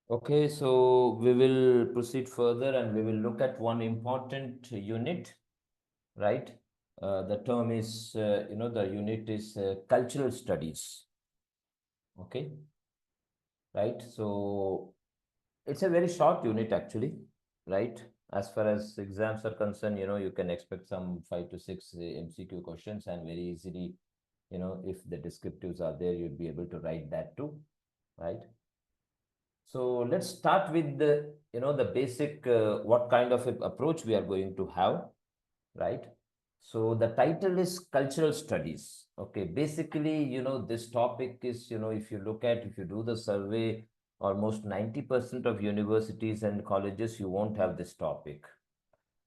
Okay, so we will proceed further and we will look at one important unit, right? The term is, the unit is cultural studies. Okay, right? So it's a very short unit actually, right? As far as exams are concerned, you can expect some 5 to 6 MCQ questions and very easily, if the descriptives are there, you'd be able to write that too, right? So let's start with the basic, what kind of approach we are going to have, right? So the title is cultural studies. Okay, basically, this topic is, if you do the survey, almost 90% of universities and colleges, you won't have this topic.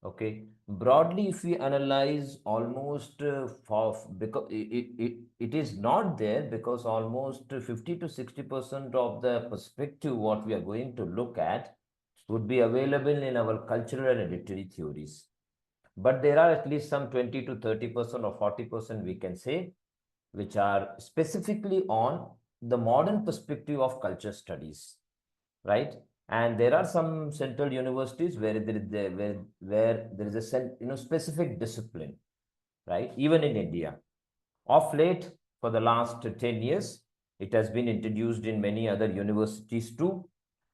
Okay, broadly, if we analyze almost because it is not there because almost 50 to 60% of the perspective what we are going to look at would be available in our cultural and literary theories. But there are at least some 20 to 30% or 40% we can say, which are specifically on the modern perspective of culture studies, right? And there are some central universities where where there is a specific discipline, right? Even in India, of late, for the last 10 years, it has been introduced in many other universities too.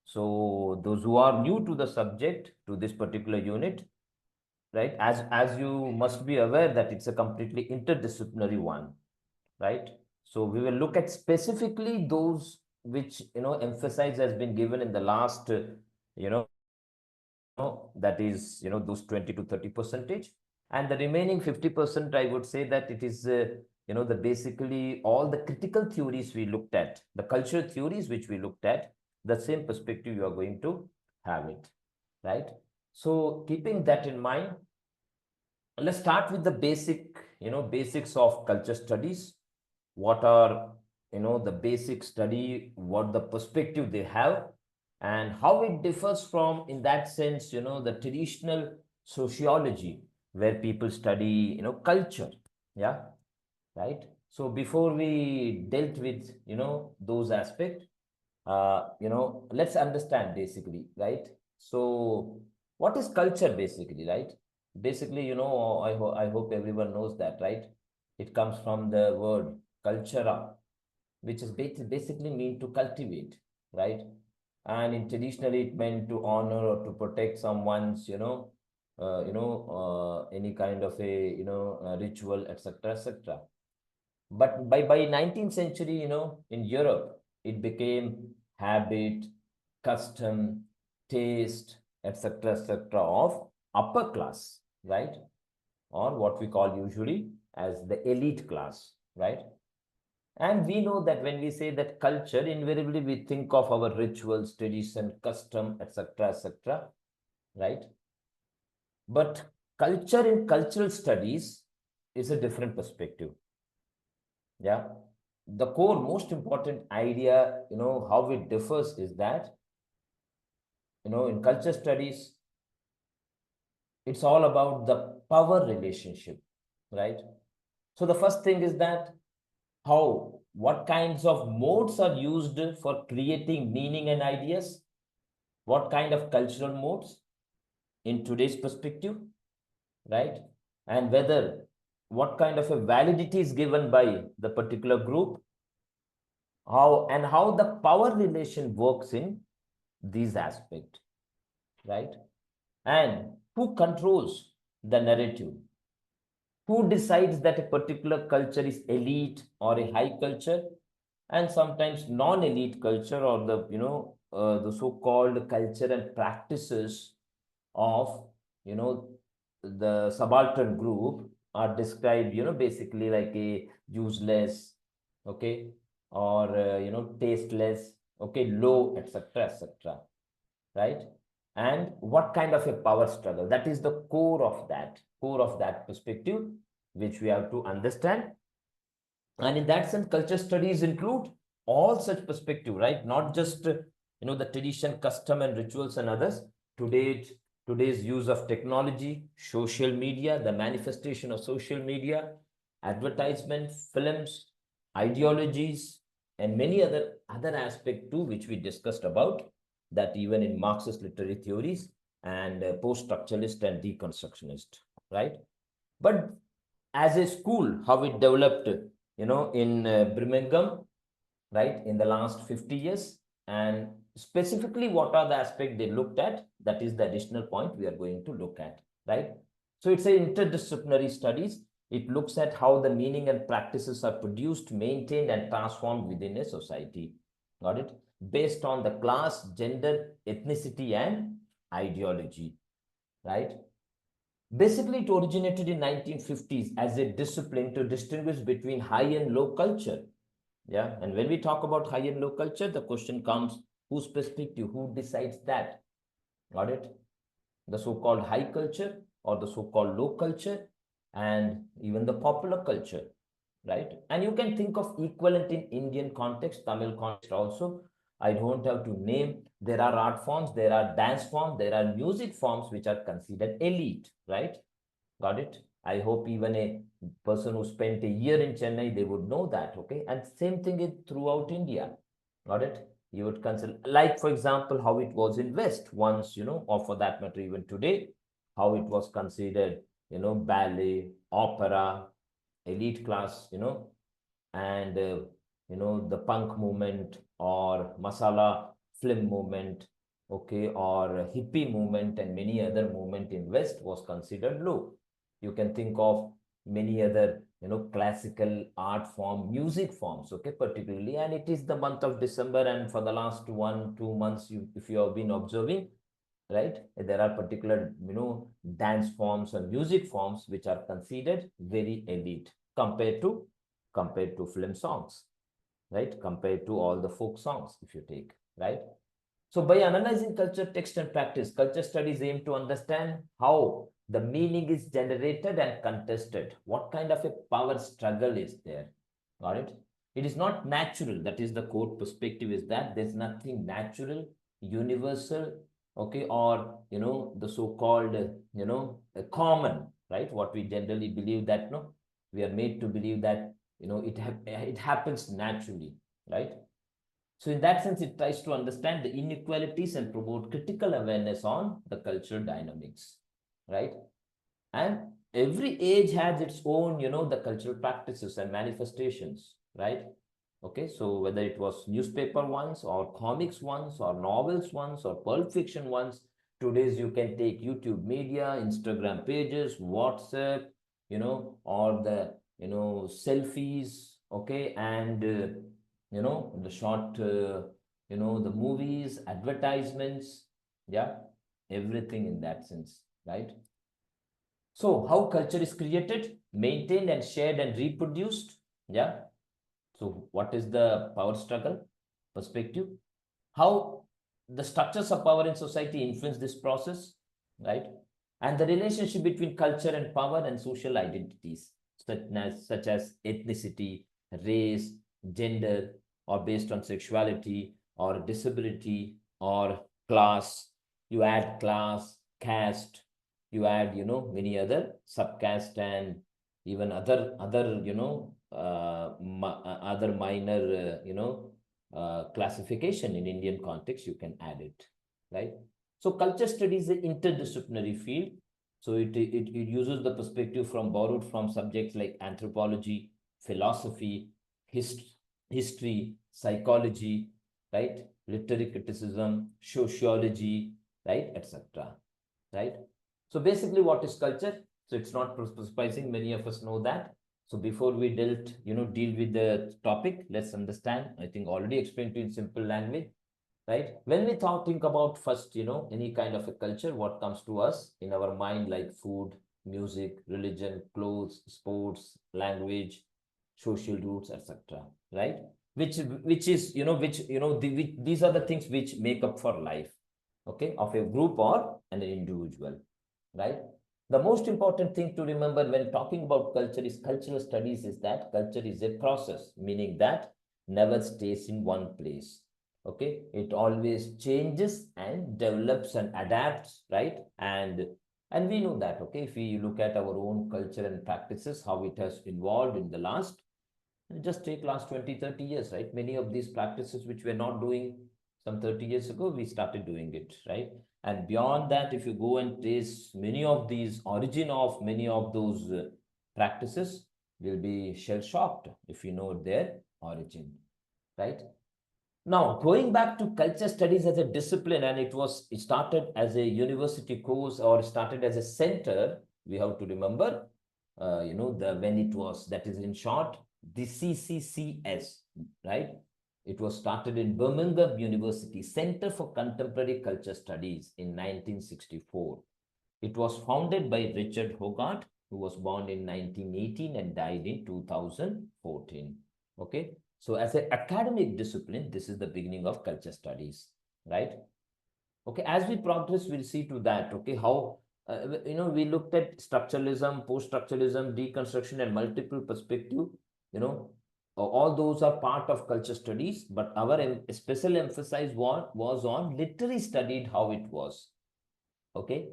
So those who are new to the subject, to this particular unit, right? As you must be aware that it's a completely interdisciplinary one, right? So we will look at specifically those which emphasize has been given in the last you know that is those 20 to 30 percentage, and the remaining 50% I would say that it is the basically all the critical theories we looked at, the cultural theories which we looked at, the same perspective you are going to have it, right? So keeping that in mind, let's start with the basics of culture studies. What are the basic study, what the perspective they have, and how it differs from, in that sense, the traditional sociology where people study culture. Yeah, right. So before we dealt with those aspects, let's understand basically, right? So what is culture basically, right? Basically, I hope everyone knows that, right? It comes from the word cultura, which is basically mean to cultivate, right? And in traditionally it meant to honor or to protect someone's, any kind of a, ritual, etc., etc. But by 19th century, in Europe, it became habit, custom, taste, etc., etc. of upper class, right? Or what we call usually as the elite class, right? And we know that when we say that culture, invariably we think of our rituals, tradition, custom, etc., etc., right? But culture in cultural studies is a different perspective. Yeah. The core, most important idea, how it differs is that, in culture studies, it's all about the power relationship, right? So the first thing is that what kinds of modes are used for creating meaning and ideas? What kind of cultural modes in today's perspective, right? And whether what kind of a validity is given by the particular group, how the power relation works in these aspects, right? And who controls the narrative? Who decides that a particular culture is elite or a high culture, and sometimes non-elite culture, or the so-called culture and practices of the subaltern group are described basically like a useless, okay, or tasteless, okay, low, etc., etc., right? And what kind of a power struggle, that is the core of that perspective which we have to understand. And in that sense, culture studies include all such perspective, right? Not just the tradition, custom, and rituals and others. Today, today's use of technology, social media, the manifestation of social media, advertisement, films, ideologies, and many other aspect too, which we discussed about. that even in Marxist literary theories and post-structuralist and deconstructionist, right? But as a school, how it developed, in Birmingham, right, in the last 50 years, and specifically what are the aspects they looked at, that is the additional point we are going to look at, right? So it's an interdisciplinary studies. It looks at how the meaning and practices are produced, maintained, and transformed within a society. Got it? Based on the class, gender, ethnicity, and ideology, right? Basically, it originated in 1950s as a discipline to distinguish between high and low culture. Yeah, and when we talk about high and low culture, the question comes, whose perspective, who decides that? Got it? The so-called high culture or the so-called low culture and even the popular culture, right? And you can think of equivalent in Indian context, Tamil context also. I don't have to name. There are art forms, there are dance forms, there are music forms which are considered elite, right? Got it? I hope even a person who spent a year in Chennai, they would know that, okay? And same thing is throughout India. Got it? You would consider, like, for example, how it was in West once, or for that matter, even today, how it was considered, ballet, opera, elite class, and, the punk movement or masala film movement, okay, or hippie movement and many other movement in West was considered low. You can think of many other, classical art form, music forms, okay, particularly, and it is the month of December, and for the last 1-2 months, if you have been observing, right, there are particular, dance forms and music forms which are considered very elite compared to film songs, right, compared to all the folk songs, if you take, right? So by analyzing culture, text, and practice, culture studies aim to understand how the meaning is generated and contested. What kind of a power struggle is there? Got it? It is not natural. That is the core perspective, is that there's nothing natural, universal, okay, or, the so-called, common, right? What we generally believe that, no, we are made to believe that, it happens naturally, right? So in that sense, it tries to understand the inequalities and promote critical awareness on the cultural dynamics, right? And every age has its own, the cultural practices and manifestations, right? Okay, so whether it was newspaper ones or comics ones or novels ones or pulp fiction ones, today's you can take YouTube media, Instagram pages, WhatsApp, or the, selfies, okay, and, the short, the movies, advertisements, yeah, everything in that sense, right? So how culture is created, maintained, and shared and reproduced, yeah. So what is the power struggle perspective? How the structures of power in society influence this process, right? And the relationship between culture and power and social identities, such as ethnicity, race, gender, or based on sexuality, or disability, or class. You add class, caste, you add, many other subcaste and even other, other minor, classification in Indian context, you can add it, right? So culture studies is an interdisciplinary field. So it uses the perspective borrowed from subjects like anthropology, philosophy, history, psychology, right? Literary criticism, sociology, right, etc. Right? So basically, what is culture? So it's not surprising, many of us know that. So before we deal with the topic, let's understand. I think already explained to you in simple language, right? When we think about first, any kind of a culture, what comes to us in our mind, like food, music, religion, clothes, sports, language, social roots, etc. Right? Which is, these are the things which make up for life, okay, of a group or an individual, right? The most important thing to remember when talking about cultural studies is that culture is a process, meaning that never stays in one place. Okay, it always changes and develops and adapts, right? And we know that, okay, if we look at our own culture and practices, how it has evolved in the last, just take last 20-30 years, right? Many of these practices which we're not doing, Some 30 years ago, we started doing it, right? And beyond that, if you go and trace many of these origin of many of those practices, will be shell-shocked if you know their origin, right? Now, going back to culture studies as a discipline, and it started as a university course or started as a center, we have to remember, when it was, that is in short, the CCCS, right? It was started in Birmingham University Center for Contemporary Culture Studies in 1964. It was founded by Richard Hoggart, who was born in 1918 and died in 2014. Okay. So as an academic discipline, this is the beginning of culture studies, right? Okay. As we progress, we'll see to that, okay, how, we looked at structuralism, post-structuralism, deconstruction, and multiple perspective, all those are part of culture studies, but our special emphasis was on literary studied how it was, okay?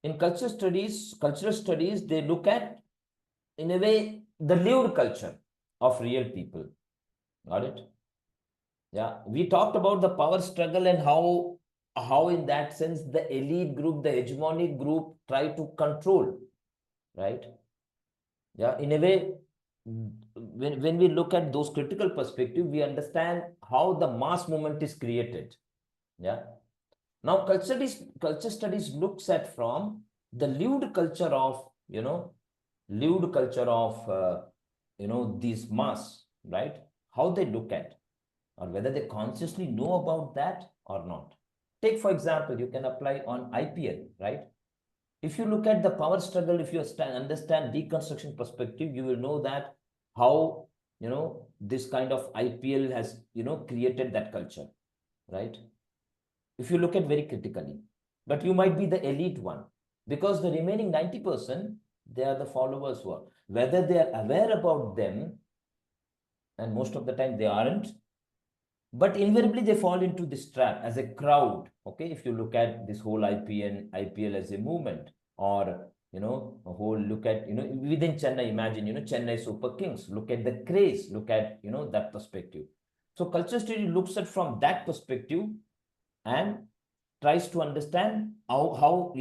In cultural studies, they look at, in a way, the lived culture of real people. Got it? Yeah. We talked about the power struggle and how in that sense, the elite group, the hegemonic group try to control, right? Yeah. In a way, when we look at those critical perspective, we understand how the mass movement is created. Yeah. Now, culture studies looks at from the lived culture of, these mass, right? How they look at, or whether they consciously know about that or not. Take, for example, you can apply on IPL, right? If you look at the power struggle, if you understand deconstruction perspective, you will know that how, this kind of IPL has, created that culture, right? If you look at very critically, but you might be the elite one, because the remaining 90%, they are the followers who are, whether they are aware about them, and most of the time they aren't, but invariably they fall into this trap as a crowd. Okay, if you look at this whole IPL as a movement, or a whole look at, within Chennai, imagine, Chennai Super Kings, look at the craze, look at, that perspective. So culture study looks at from that perspective and tries to understand how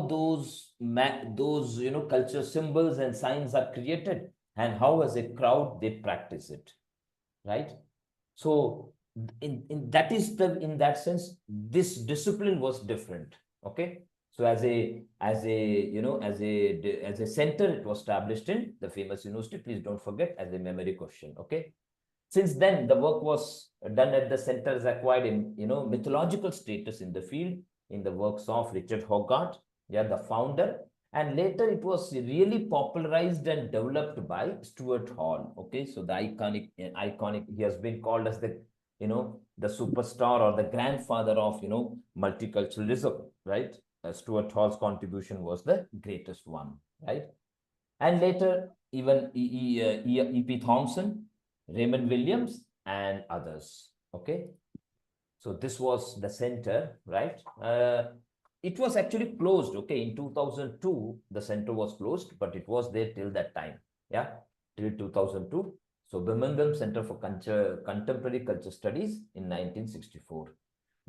those culture symbols and signs are created, and how as a crowd they practice it, right? So in that sense, this discipline was different. Okay. So as a center, it was established in the famous university, please don't forget, as a memory question. Okay. Since then, the work was done at the centers acquired in, mythological status in the field, in the works of Richard Hoggart, yeah, the founder. And later it was really popularized and developed by Stuart Hall. Okay, so the iconic, he has been called as the, the superstar or the grandfather of, multiculturalism, right? Stuart Hall's contribution was the greatest one, right? And later, even E.P. Thompson, Raymond Williams, and others. Okay. So this was the center, right? It was actually closed. Okay. In 2002, the center was closed, but it was there till that time. Yeah. Till 2002. So Birmingham Center for Contemporary Culture Studies in 1964.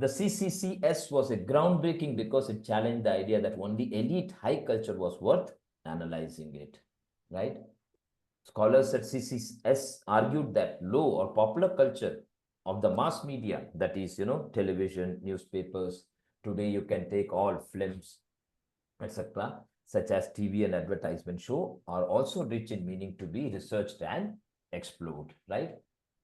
The CCCS was a groundbreaking because it challenged the idea that only elite high culture was worth analyzing it, right? Scholars at CCS argued that low or popular culture of the mass media, that is, television, newspapers, today you can take all films, etc., such as TV and advertisement show, are also rich in meaning to be researched and explored, right?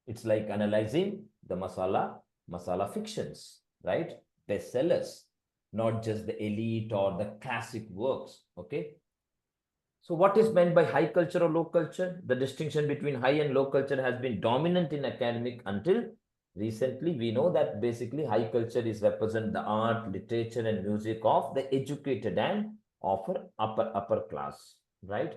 It's like analyzing the masala fictions, right? Bestsellers, not just the elite or the classic works, okay? So what is meant by high culture or low culture? The distinction between high and low culture has been dominant in academic until recently. We know that basically high culture is represent the art, literature, and music of the educated and upper class, right?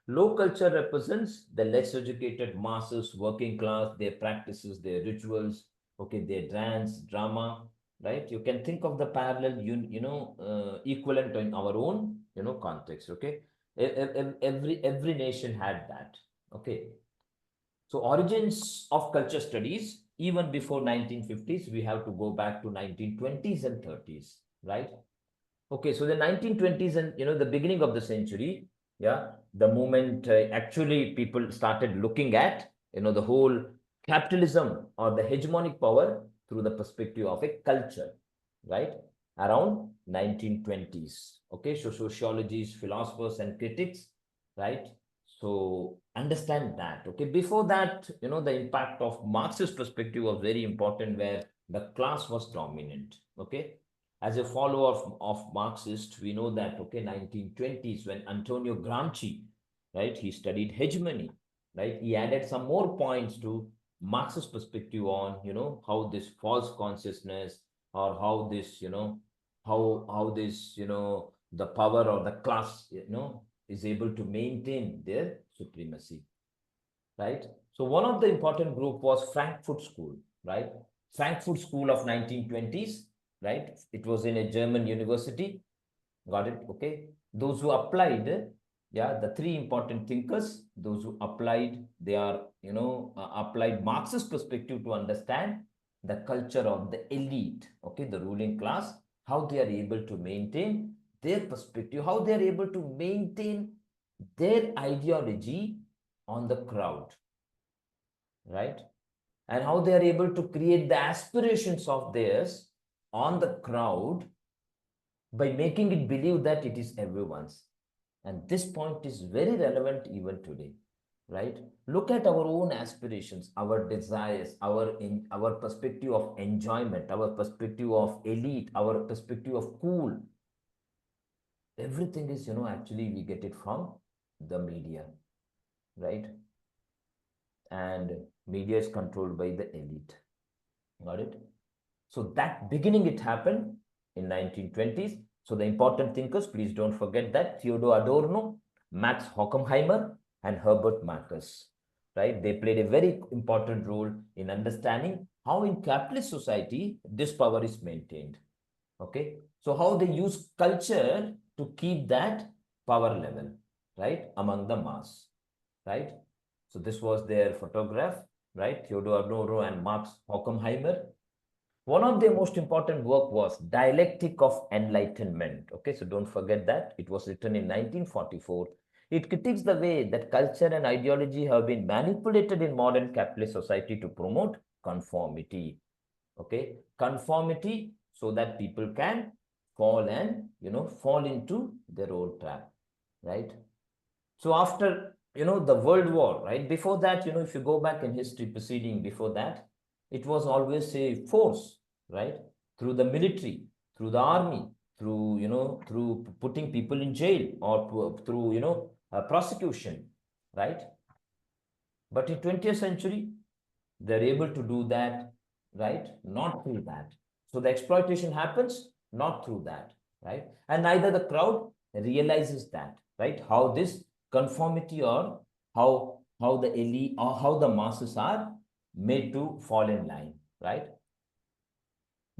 Low culture represents the less educated masses, working class, their practices, their rituals, okay, their dance, drama, right? You can think of the parallel, equivalent in our own, context, okay? Every nation had that. Okay. So origins of culture studies, even before 1950s, we have to go back to 1920s and 30s, right? Okay, so the 1920s and, the beginning of the century, yeah, the moment actually people started looking at, the whole capitalism or the hegemonic power through the perspective of a culture, right? Around 1920s. Okay, so sociologists, philosophers, and critics, right? So understand that. Okay, before that, the impact of Marxist perspective was very important, where the class was dominant. Okay, as a follower of Marxist, we know that, okay, 1920s, when Antonio Gramsci, right, he studied hegemony, right? He added some more points to Marxist perspective on, how this false consciousness, or how this, how this, the power or the class, is able to maintain their supremacy, right? So one of the important group was Frankfurt School, right? Frankfurt School of 1920s, right? It was in a German university. Got it? Okay. Those who applied, yeah, the three important thinkers, those who applied, they are, applied Marxist perspective to understand the culture of the elite, okay, the ruling class, how they are able to maintain their perspective, how they are able to maintain their ideology on the crowd, right? And how they are able to create the aspirations of theirs on the crowd by making it believe that it is everyone's. And this point is very relevant even today, right? Look at our own aspirations, our desires, our perspective of enjoyment, our perspective of elite, our perspective of cool. Everything is, actually we get it from the media, right? And media is controlled by the elite. Got it? So that beginning it happened in 1920s. So the important thinkers, please don't forget that Theodor Adorno, Max Horkheimer, and Herbert Marcuse, right? They played a very important role in understanding how in capitalist society this power is maintained. Okay, so how they use culture to keep that power level, right, among the mass, right? So this was their photograph, right? Theodor Adorno and Max Horkheimer. One of their most important work was Dialectic of Enlightenment. Okay, so don't forget that. It was written in 1944. It critiques the way that culture and ideology have been manipulated in modern capitalist society to promote conformity. Okay, conformity so that people can fall and, fall into their own trap, right? So after, the World War, right? Before that, if you go back in history proceeding before that, it was always a force, right? Through the military, through the army, through, through putting people in jail, or through, prosecution, right? But in 20th century, they're able to do that, right? Not through that. So the exploitation happens not through that, right? And neither the crowd realizes that, right? How this conformity, or how the elite or how the masses are made to fall in line, right?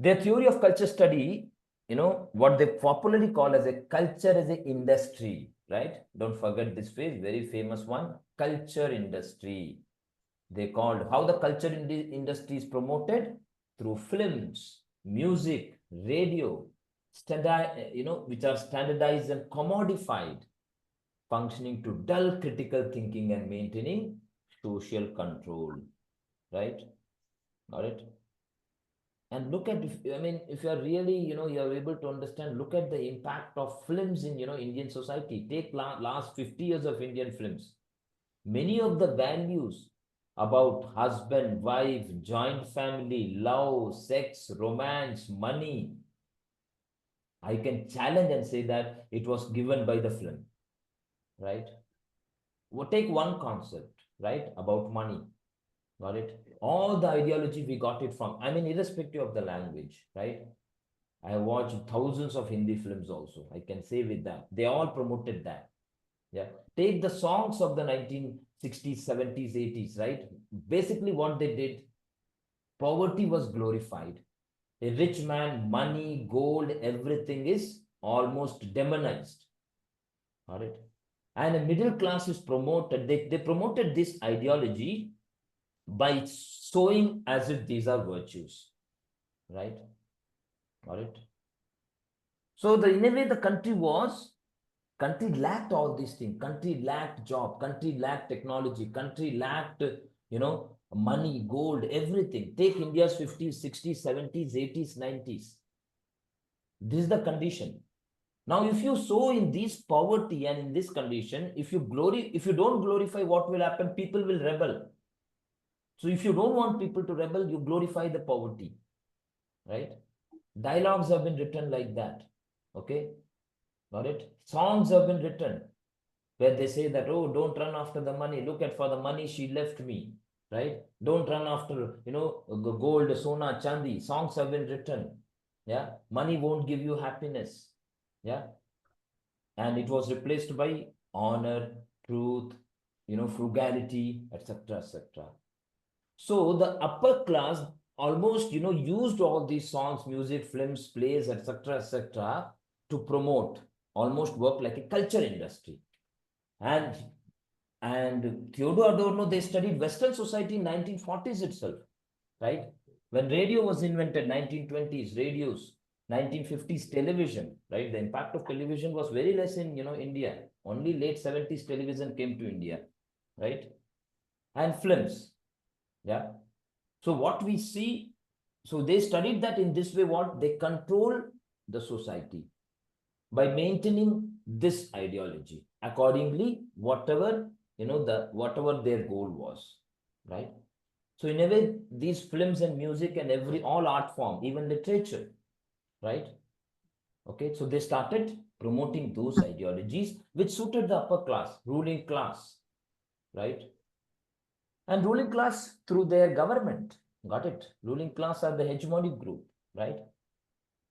Their theory of culture study, what they popularly call as a culture as an industry, right? Don't forget this phrase, very famous one, culture industry. They called how the culture industry is promoted through films, music, radio, which are standardized and commodified, functioning to dull critical thinking and maintaining social control, right? Got it? And look at, if you are really, you are able to understand, look at the impact of films in, Indian society. Take last 50 years of Indian films. Many of the values about husband, wife, joint family, love, sex, romance, money, I can challenge and say that it was given by the film, right? We'll take one concept, right, about money. Got it? All the ideology we got it from, irrespective of the language, right? I have watched thousands of Hindi films also. I can say with that. They all promoted that. Yeah. Take the songs of the 1960s, 70s, 80s, right? Basically, what they did, poverty was glorified. A rich man, money, gold, everything is almost demonized. All right. And a middle class is promoted. They promoted this ideology by showing as if these are virtues, right? Got it? So in a way, the country lacked all these things. Country lacked job, country lacked technology, country lacked, money, gold, everything. Take India's 50s, 60s, 70s, 80s, 90s. This is the condition. Now, if you sow in this poverty and in this condition, if you don't glorify, what will happen? People will rebel. So if you don't want people to rebel, you glorify the poverty, right? Dialogues have been written like that. Okay, got it? Songs have been written where they say that, oh, don't run after the money. Look at, for the money she left me, right? Don't run after, gold, sona, chandi. Songs have been written. Yeah, money won't give you happiness. Yeah, and it was replaced by honor, truth, frugality, etc., etc. So the upper class almost, used all these songs, music, films, plays, etc., etc., to promote, almost work like a culture industry. And Theodore Adorno, they studied Western society in 1940s itself, right? When radio was invented, 1920s, radios, 1950s, television, right? The impact of television was very less in, India. Only late 70s television came to India, right? And films, yeah. So what we see, so they studied that in this way, what? They control the society by maintaining this ideology. Accordingly, whatever, whatever their goal was, right? So in a way, these films and music and all art form, even literature, right? Okay, so they started promoting those ideologies which suited the upper class, ruling class, right? And ruling class through their government, got it? Ruling class are the hegemonic group, right?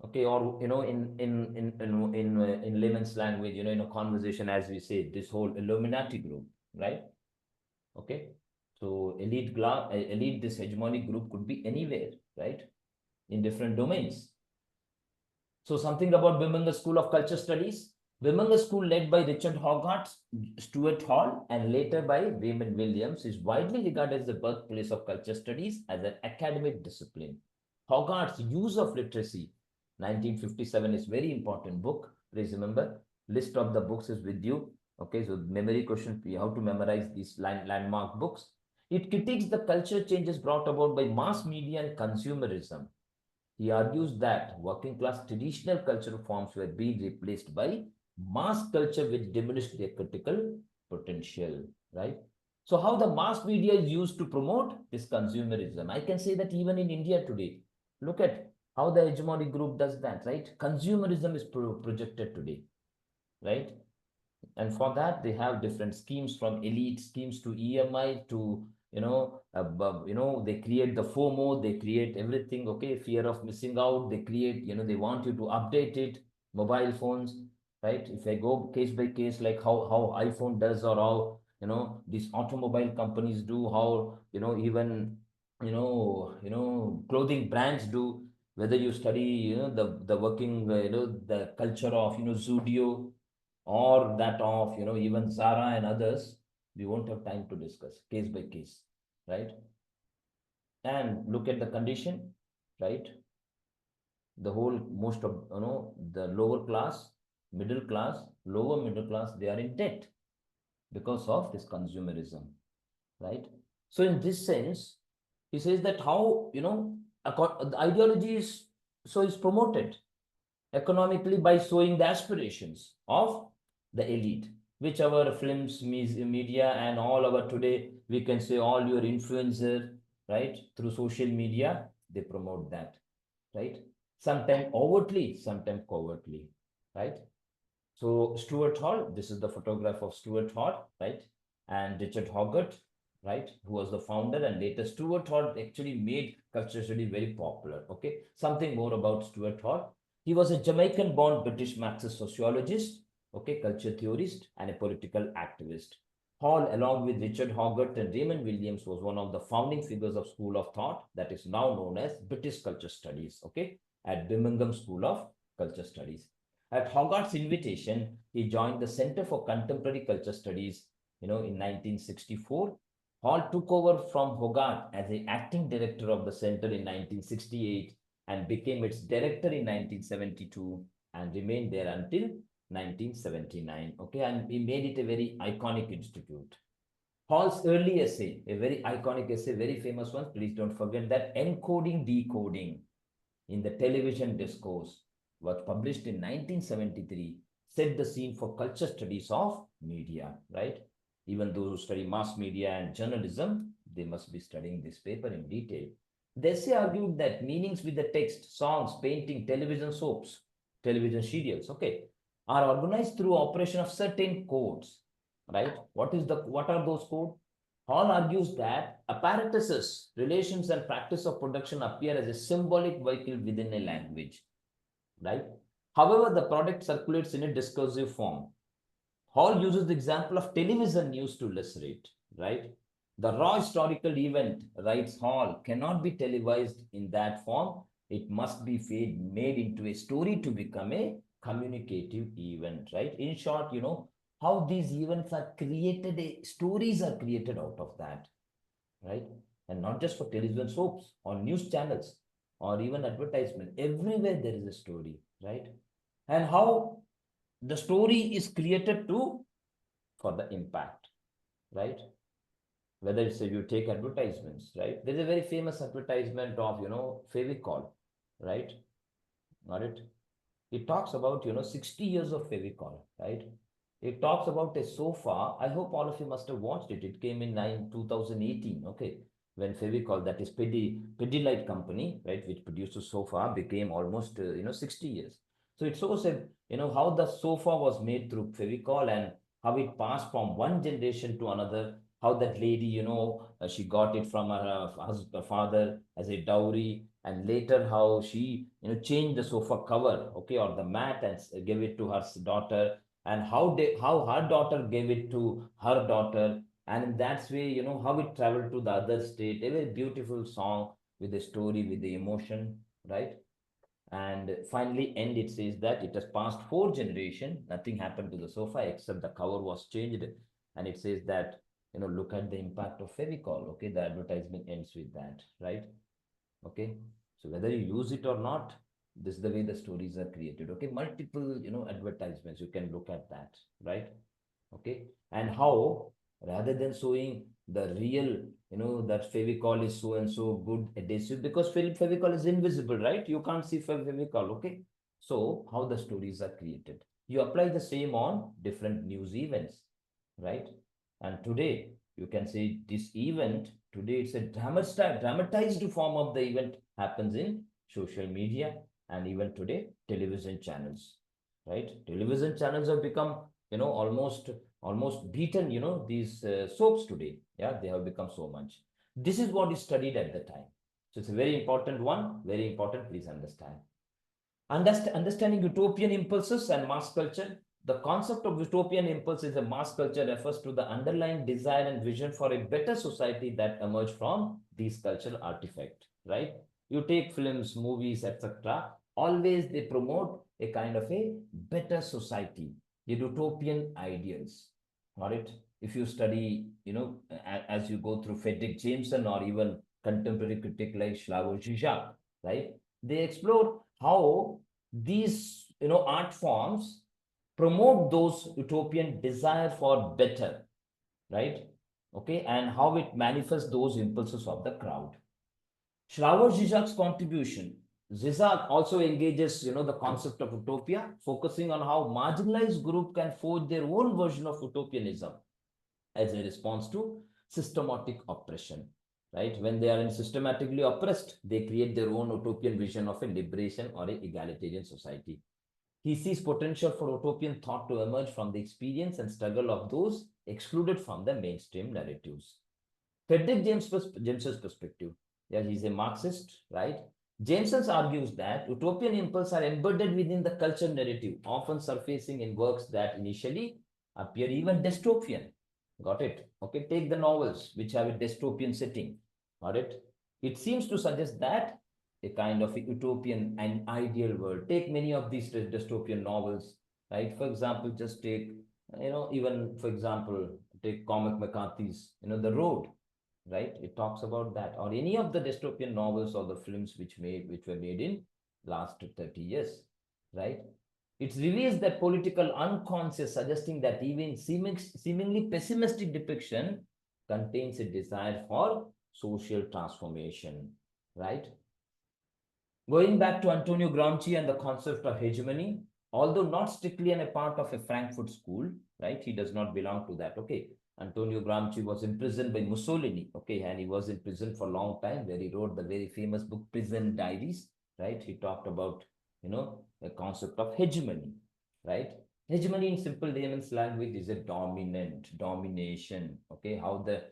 Okay, or in layman's language, in a conversation, as we say, this whole Illuminati group, right? Okay, so elite, this hegemonic group could be anywhere, right? In different domains. So something about Birmingham School of Culture Studies. Birmingham School, led by Richard Hoggart, Stuart Hall, and later by Raymond Williams, is widely regarded as the birthplace of culture studies as an academic discipline. Hoggart's Use of Literacy, 1957, is very important book. Please remember, list of the books is with you. Okay, so memory question, how to memorize these landmark books. It critiques the culture changes brought about by mass media and consumerism. He argues that working class traditional cultural forms were being replaced by mass culture, which diminished their critical potential, right? So how the mass media is used to promote this consumerism. I can say that even in India today, look at how the hegemonic group does that, right? Consumerism is projected today, right? And for that, they have different schemes, from elite schemes to EMI to, they create the FOMO, they create everything, okay, fear of missing out, they create, they want you to update it, mobile phones, right? If I go case by case, like how iPhone does, or how, these automobile companies do, how, even, clothing brands do, whether you study, the working, the culture of, Zudio, or that of, even Zara and others, we won't have time to discuss case by case, right? And look at the condition, right? The whole, most of, the lower class, middle class, lower middle class, they are in debt because of this consumerism, right? So in this sense, he says that how, the ideology is, so is promoted economically by showing the aspirations of the elite, which our films, media, and all our today, we can say all your influencer, right? Through social media, they promote that, right? Sometimes overtly, sometimes covertly, right? So Stuart Hall, this is the photograph of Stuart Hall, right? And Richard Hoggart, right? Who was the founder, and later Stuart Hall actually made culture study very popular. Okay, something more about Stuart Hall. He was a Jamaican-born British Marxist sociologist, okay, culture theorist, and a political activist. Hall, along with Richard Hoggart and Raymond Williams, was one of the founding figures of school of thought that is now known as British Culture Studies, okay, at Birmingham School of Culture Studies. At Hoggart's invitation, he joined the Center for Contemporary Culture Studies, in 1964. Hall took over from Hoggart as the acting director of the center in 1968 and became its director in 1972 and remained there until 1979. Okay, and he made it a very iconic institute. Hall's early essay, a very iconic essay, very famous one, please don't forget that, Encoding Decoding in the Television Discourse, was published in 1973, set the scene for culture studies of media, right? Even those who study mass media and journalism, they must be studying this paper in detail. The essay argued that meanings with the text, songs, painting, television soaps, television serials, okay, are organized through operation of certain codes, right? What are those codes? Hall argues that apparatuses, relations, and practice of production appear as a symbolic vehicle within a language, right? However, the product circulates in a discursive form. Hall uses the example of television news to illustrate, right? The raw historical event, writes Hall, cannot be televised in that form. It must be made into a story to become a communicative event, right? In short, how these events are created, stories are created out of that, right? And not just for television soaps or news channels or even advertisement. Everywhere there is a story, right? And how the story is created to for the impact, right? Whether it's you take advertisements, right? There's a very famous advertisement of Fevicol, right? Got it? It talks about 60 years of Fevicol, right? It talks about a sofa. I hope all of you must have watched it. It came in 2018, okay, when Fevicol, that is Pidilite company, right, which produces sofa, became almost 60 years. So it shows how the sofa was made through Fevicol and how it passed from one generation to another. How that lady, she got it from her father as a dowry, and later how she changed the sofa cover, okay, or the mat, and gave it to her daughter, and how her daughter gave it to her daughter, and in that way how it traveled to the other state. A very beautiful song with a story, with the emotion, right? And finally end, it says that it has passed 4 generations, nothing happened to the sofa except the cover was changed. And it says that look at the impact of Fevicol. Okay, the advertisement ends with that, right? Okay, so whether you use it or not, this is the way the stories are created. Okay, multiple advertisements, you can look at that, right? Okay, and how rather than showing the real that Fevicol is so and so good adhesive, because Fevicol is invisible, right? You can't see Fevicol. Okay, so how the stories are created, you apply the same on different news events, right? And today you can say this event today, it's a dramatized form of the event happens in social media, and even today television channels, right? Television channels have become almost beaten these soaps today. Yeah, they have become so much. This is what is studied at the time. So it's a very important one, very important, please understand. Understanding utopian impulses and mass culture. The concept of utopian impulse is a mass culture refers to the underlying desire and vision for a better society that emerge from these cultural artifacts, right? You take films, movies, etc. Always they promote a kind of a better society, the utopian ideals. Got it? If you study, as you go through Frederick Jameson or even contemporary critic like Slavoj Žižek, right? They explore how these art forms promote those utopian desire for better, right? Okay, and how it manifests those impulses of the crowd. Slavoj Žižek's contribution. Zizek also engages the concept of utopia, focusing on how marginalized group can forge their own version of utopianism as a response to systematic oppression, right? When they are systematically oppressed, they create their own utopian vision of a liberation or a egalitarian society. He sees potential for utopian thought to emerge from the experience and struggle of those excluded from the mainstream narratives. Frederick Jameson's perspective. Yeah, he's a Marxist, right? Jameson argues that utopian impulses are embedded within the culture narrative, often surfacing in works that initially appear even dystopian. Got it? Okay, take the novels which have a dystopian setting. Got it? It seems to suggest that a kind of a utopian and ideal world. Take many of these dystopian novels, right? For example, just take, even for example, take Cormac McCarthy's, The Road. right? It talks about that, or any of the dystopian novels or the films which were made in last 30 years, right? It reveals that political unconscious, suggesting that even seemingly pessimistic depiction contains a desire for social transformation, right? Going back to Antonio Gramsci and the concept of hegemony, although not strictly a part of a Frankfurt school, right? He does not belong to that. Okay. Antonio Gramsci was imprisoned by Mussolini, okay, and he was in prison for a long time, where he wrote the very famous book Prison Diaries, right? He talked about, the concept of hegemony, right? Hegemony in simple layman's language is a domination, okay? How the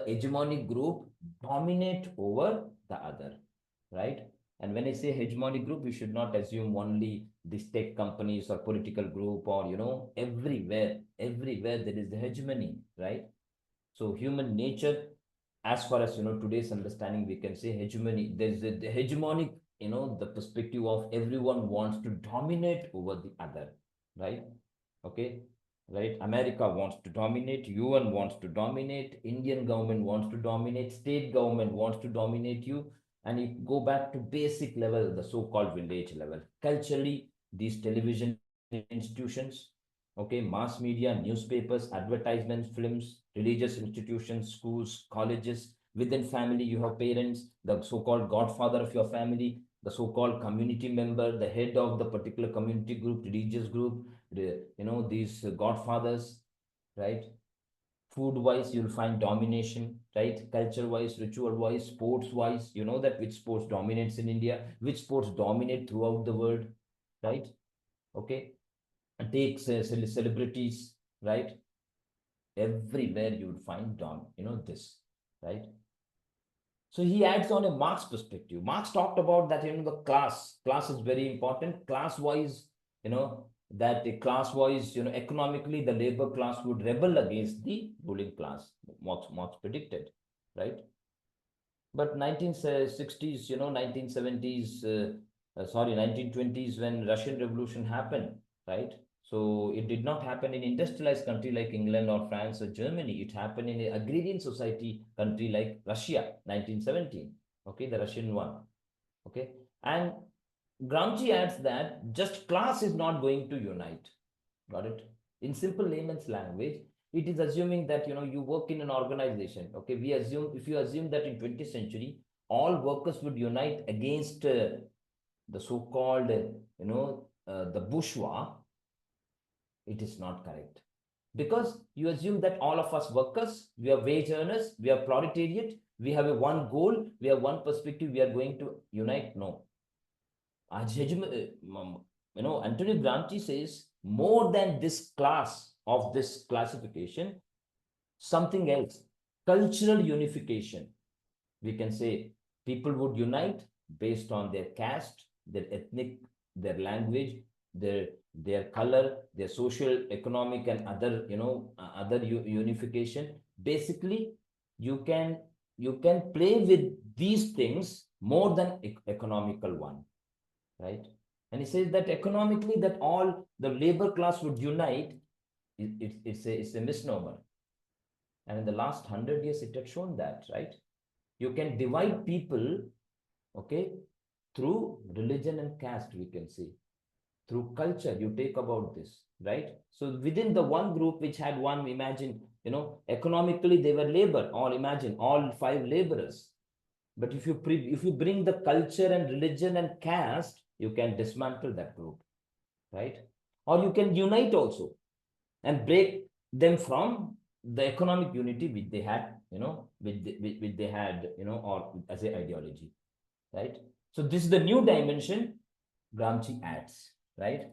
hegemonic group dominate over the other, right? And when I say hegemonic group, we should not assume only these tech companies or political group, or everywhere there is the hegemony, right? So human nature, as far as today's understanding, we can say hegemony. There is the hegemonic, the perspective of everyone wants to dominate over the other, right? Okay, right? America wants to dominate, UN wants to dominate, Indian government wants to dominate, state government wants to dominate you. And you go back to basic level, the so-called village level. Culturally, these television institutions, okay, mass media, newspapers, advertisements, films, religious institutions, schools, colleges. Within family, you have parents, the so-called godfather of your family, the so-called community member, the head of the particular community group, religious group, these godfathers, right? Food wise, you'll find domination, right? Culture wise, ritual wise, sports wise, you know that which sports dominates in India, which sports dominate throughout the world, right? Okay, and takes celebrities, right? Everywhere you would find this, right? So he adds on a Marx perspective. Marx talked about that, the class is very important. Class wise, that the class wise, economically, the labor class would rebel against the ruling class. Marx predicted, right? But 1960s, 1970s, 1920s, when Russian Revolution happened, right? So it did not happen in industrialized country like England or France or Germany. It happened in an agrarian society country like Russia, 1917. Okay, the Russian one. Okay, and Gramsci adds that just class is not going to unite. Got it? In simple layman's language, it is assuming that you work in an organization. Okay, if you assume that in 20th century all workers would unite against the so-called the bourgeois, it is not correct, because you assume that all of us workers, we are wage earners, we are proletariat, we have a one goal, we have one perspective, we are going to unite. No. Antonio Gramsci says more than this class of this classification, something else, cultural unification. We can say people would unite based on their caste, their ethnic, their language, their color, their social, economic, and other other unification. Basically, you can play with these things more than economical one, right? And he says that economically, that all the labor class would unite, it's a misnomer. And in the last 100 years, it had shown that, right? You can divide people, okay, through religion and caste, we can say. Through culture, you take about this, right? So within the one group which had one, imagine, economically they were labor, imagine all 5 laborers. But if you bring the culture and religion and caste, you can dismantle that group, right? Or you can unite also and break them from the economic unity which they had, which they had, or as a ideology, right? So this is the new dimension Gramsci adds, right?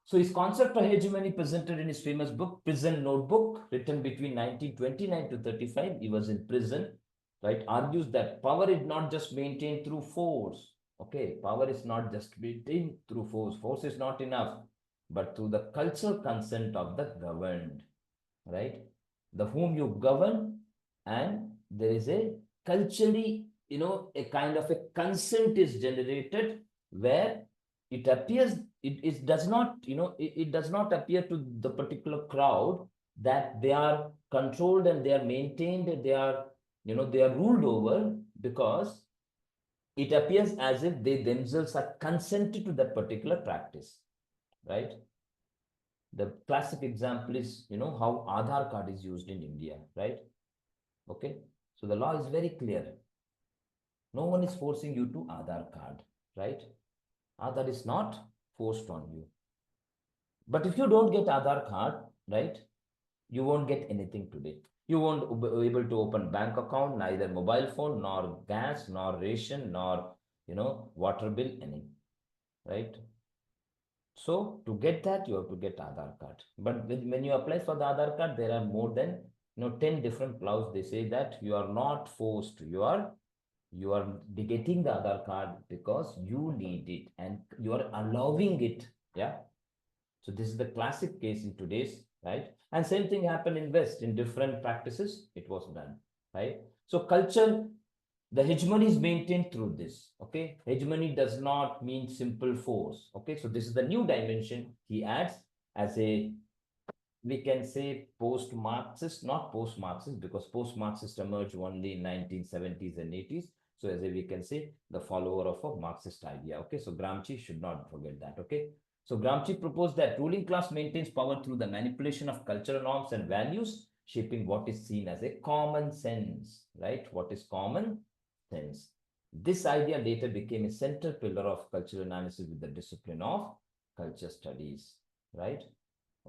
So his concept of hegemony presented in his famous book, Prison Notebook, written between 1929 to 35. He was in prison, right? Argues that power is not just maintained through force. Okay, power is not just maintained through force. Force is not enough, but through the cultural consent of the governed, right? The whom you govern, and there is a culturally, a kind of a consent is generated, where it appears, it does not, it does not appear to the particular crowd that they are controlled and they are maintained, they are, they are ruled over, because it appears as if they themselves are consented to that particular practice, right? The classic example is, how Aadhaar card is used in India, right? Okay. So the law is very clear. No one is forcing you to Aadhaar card, right? Aadhaar is not forced on you. But if you don't get Aadhaar card, right, you won't get anything today. You won't be able to open bank account, neither mobile phone, nor gas, nor ration, nor, water bill, any, right? So to get that, you have to get Aadhaar card. But when you apply for the Aadhaar card, there are more than, 10 different clauses. They say that you are not forced. You are getting the Aadhaar card because you need it and you are allowing it. Yeah. So this is the classic case in today's, right? And same thing happened in West. In different practices, it was done, right? So culture, the hegemony is maintained through this, okay? Hegemony does not mean simple force, okay? So this is the new dimension he adds as a, we can say, post-Marxist, not post-Marxist, because post-Marxist emerged only in 1970s and 80s. So as a, we can say, the follower of a Marxist idea, okay? So Gramsci should not forget that, okay? So Gramsci proposed that ruling class maintains power through the manipulation of cultural norms and values, shaping what is seen as a common sense, right? What is common sense? This idea later became a central pillar of cultural analysis with the discipline of culture studies, right?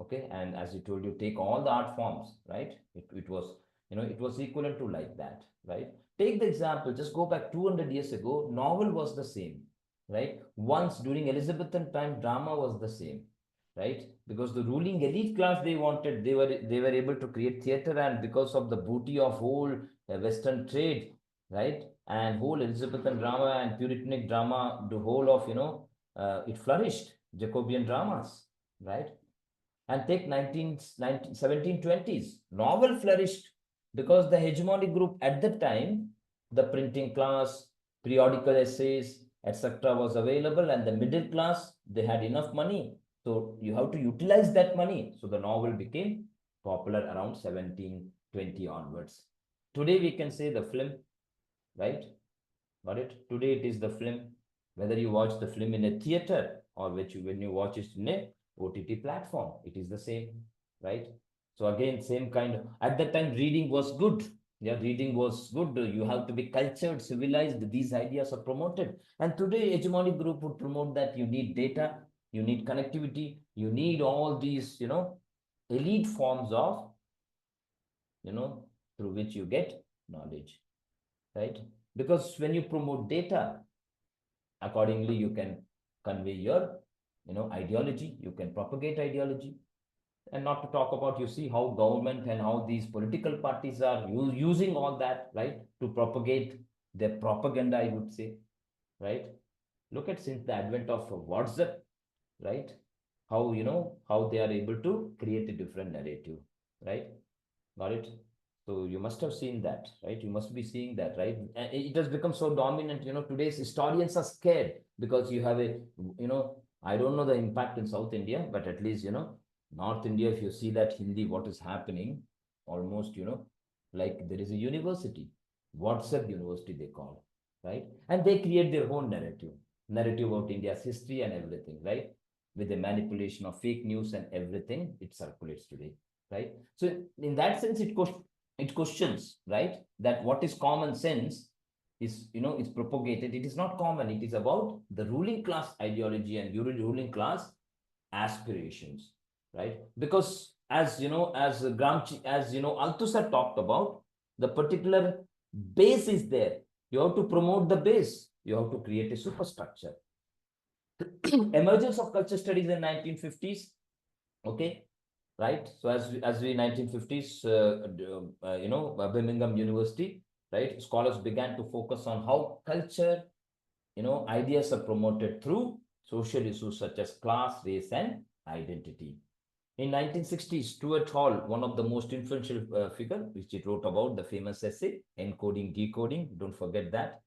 Okay, and as you told, you take all the art forms, right? It was, it was equivalent to like that, right? Take the example, just go back 200 years ago, novel was the same, right? Once during Elizabethan time, drama was the same, right? Because the ruling elite class, they wanted, they were able to create theater, and because of the booty of whole Western trade, right? And whole Elizabethan drama and Puritanic drama, the whole of, it flourished, Jacobean dramas, right? And take 1720s, novel flourished because the hegemonic group at the time, the printing class, periodical essays, etc. was available, and the middle class, they had enough money. So you have to utilize that money. So the novel became popular around 1720 onwards. Today we can say the film, right? Got it? Today it is the film, whether you watch the film in a theater or when you watch it in a OTT platform, it is the same, right? So again, same kind of, at that time, reading was good. Yeah, reading was good. You have to be cultured, civilized. These ideas are promoted. And today, hegemonic group would promote that you need data, you need connectivity, you need all these, elite forms of, through which you get knowledge, right? Because when you promote data, accordingly, you can convey your, ideology, you can propagate ideology. And not to talk about, you see how government and how these political parties are using all that, right, to propagate their propaganda, I would say, right? Look at, since the advent of WhatsApp, right, how, how they are able to create a different narrative, right? Got it? So you must have seen that, right? You must be seeing that, right? And it has become so dominant. Today's historians are scared because you have a, I don't know the impact in South India, but at least, North India, if you see that Hindi, what is happening, almost, like there is a university, WhatsApp University, they call, right? And they create their own narrative about India's history and everything, right? With the manipulation of fake news and everything, it circulates today, right? So in that sense, it questions, right, that what is common sense is, is propagated. It is not common. It is about the ruling class ideology and ruling class aspirations, right? Because as Gramsci, as Althusser talked about, the particular base is there. You have to promote the base. You have to create a superstructure. Emergence of culture studies in 1950s, okay, right? So as we 1950s, Birmingham University, right? Scholars began to focus on how culture, ideas are promoted through social issues such as class, race, and identity. In 1960s, Stuart Hall, one of the most influential figure, which he wrote about the famous essay, Encoding, Decoding, don't forget that.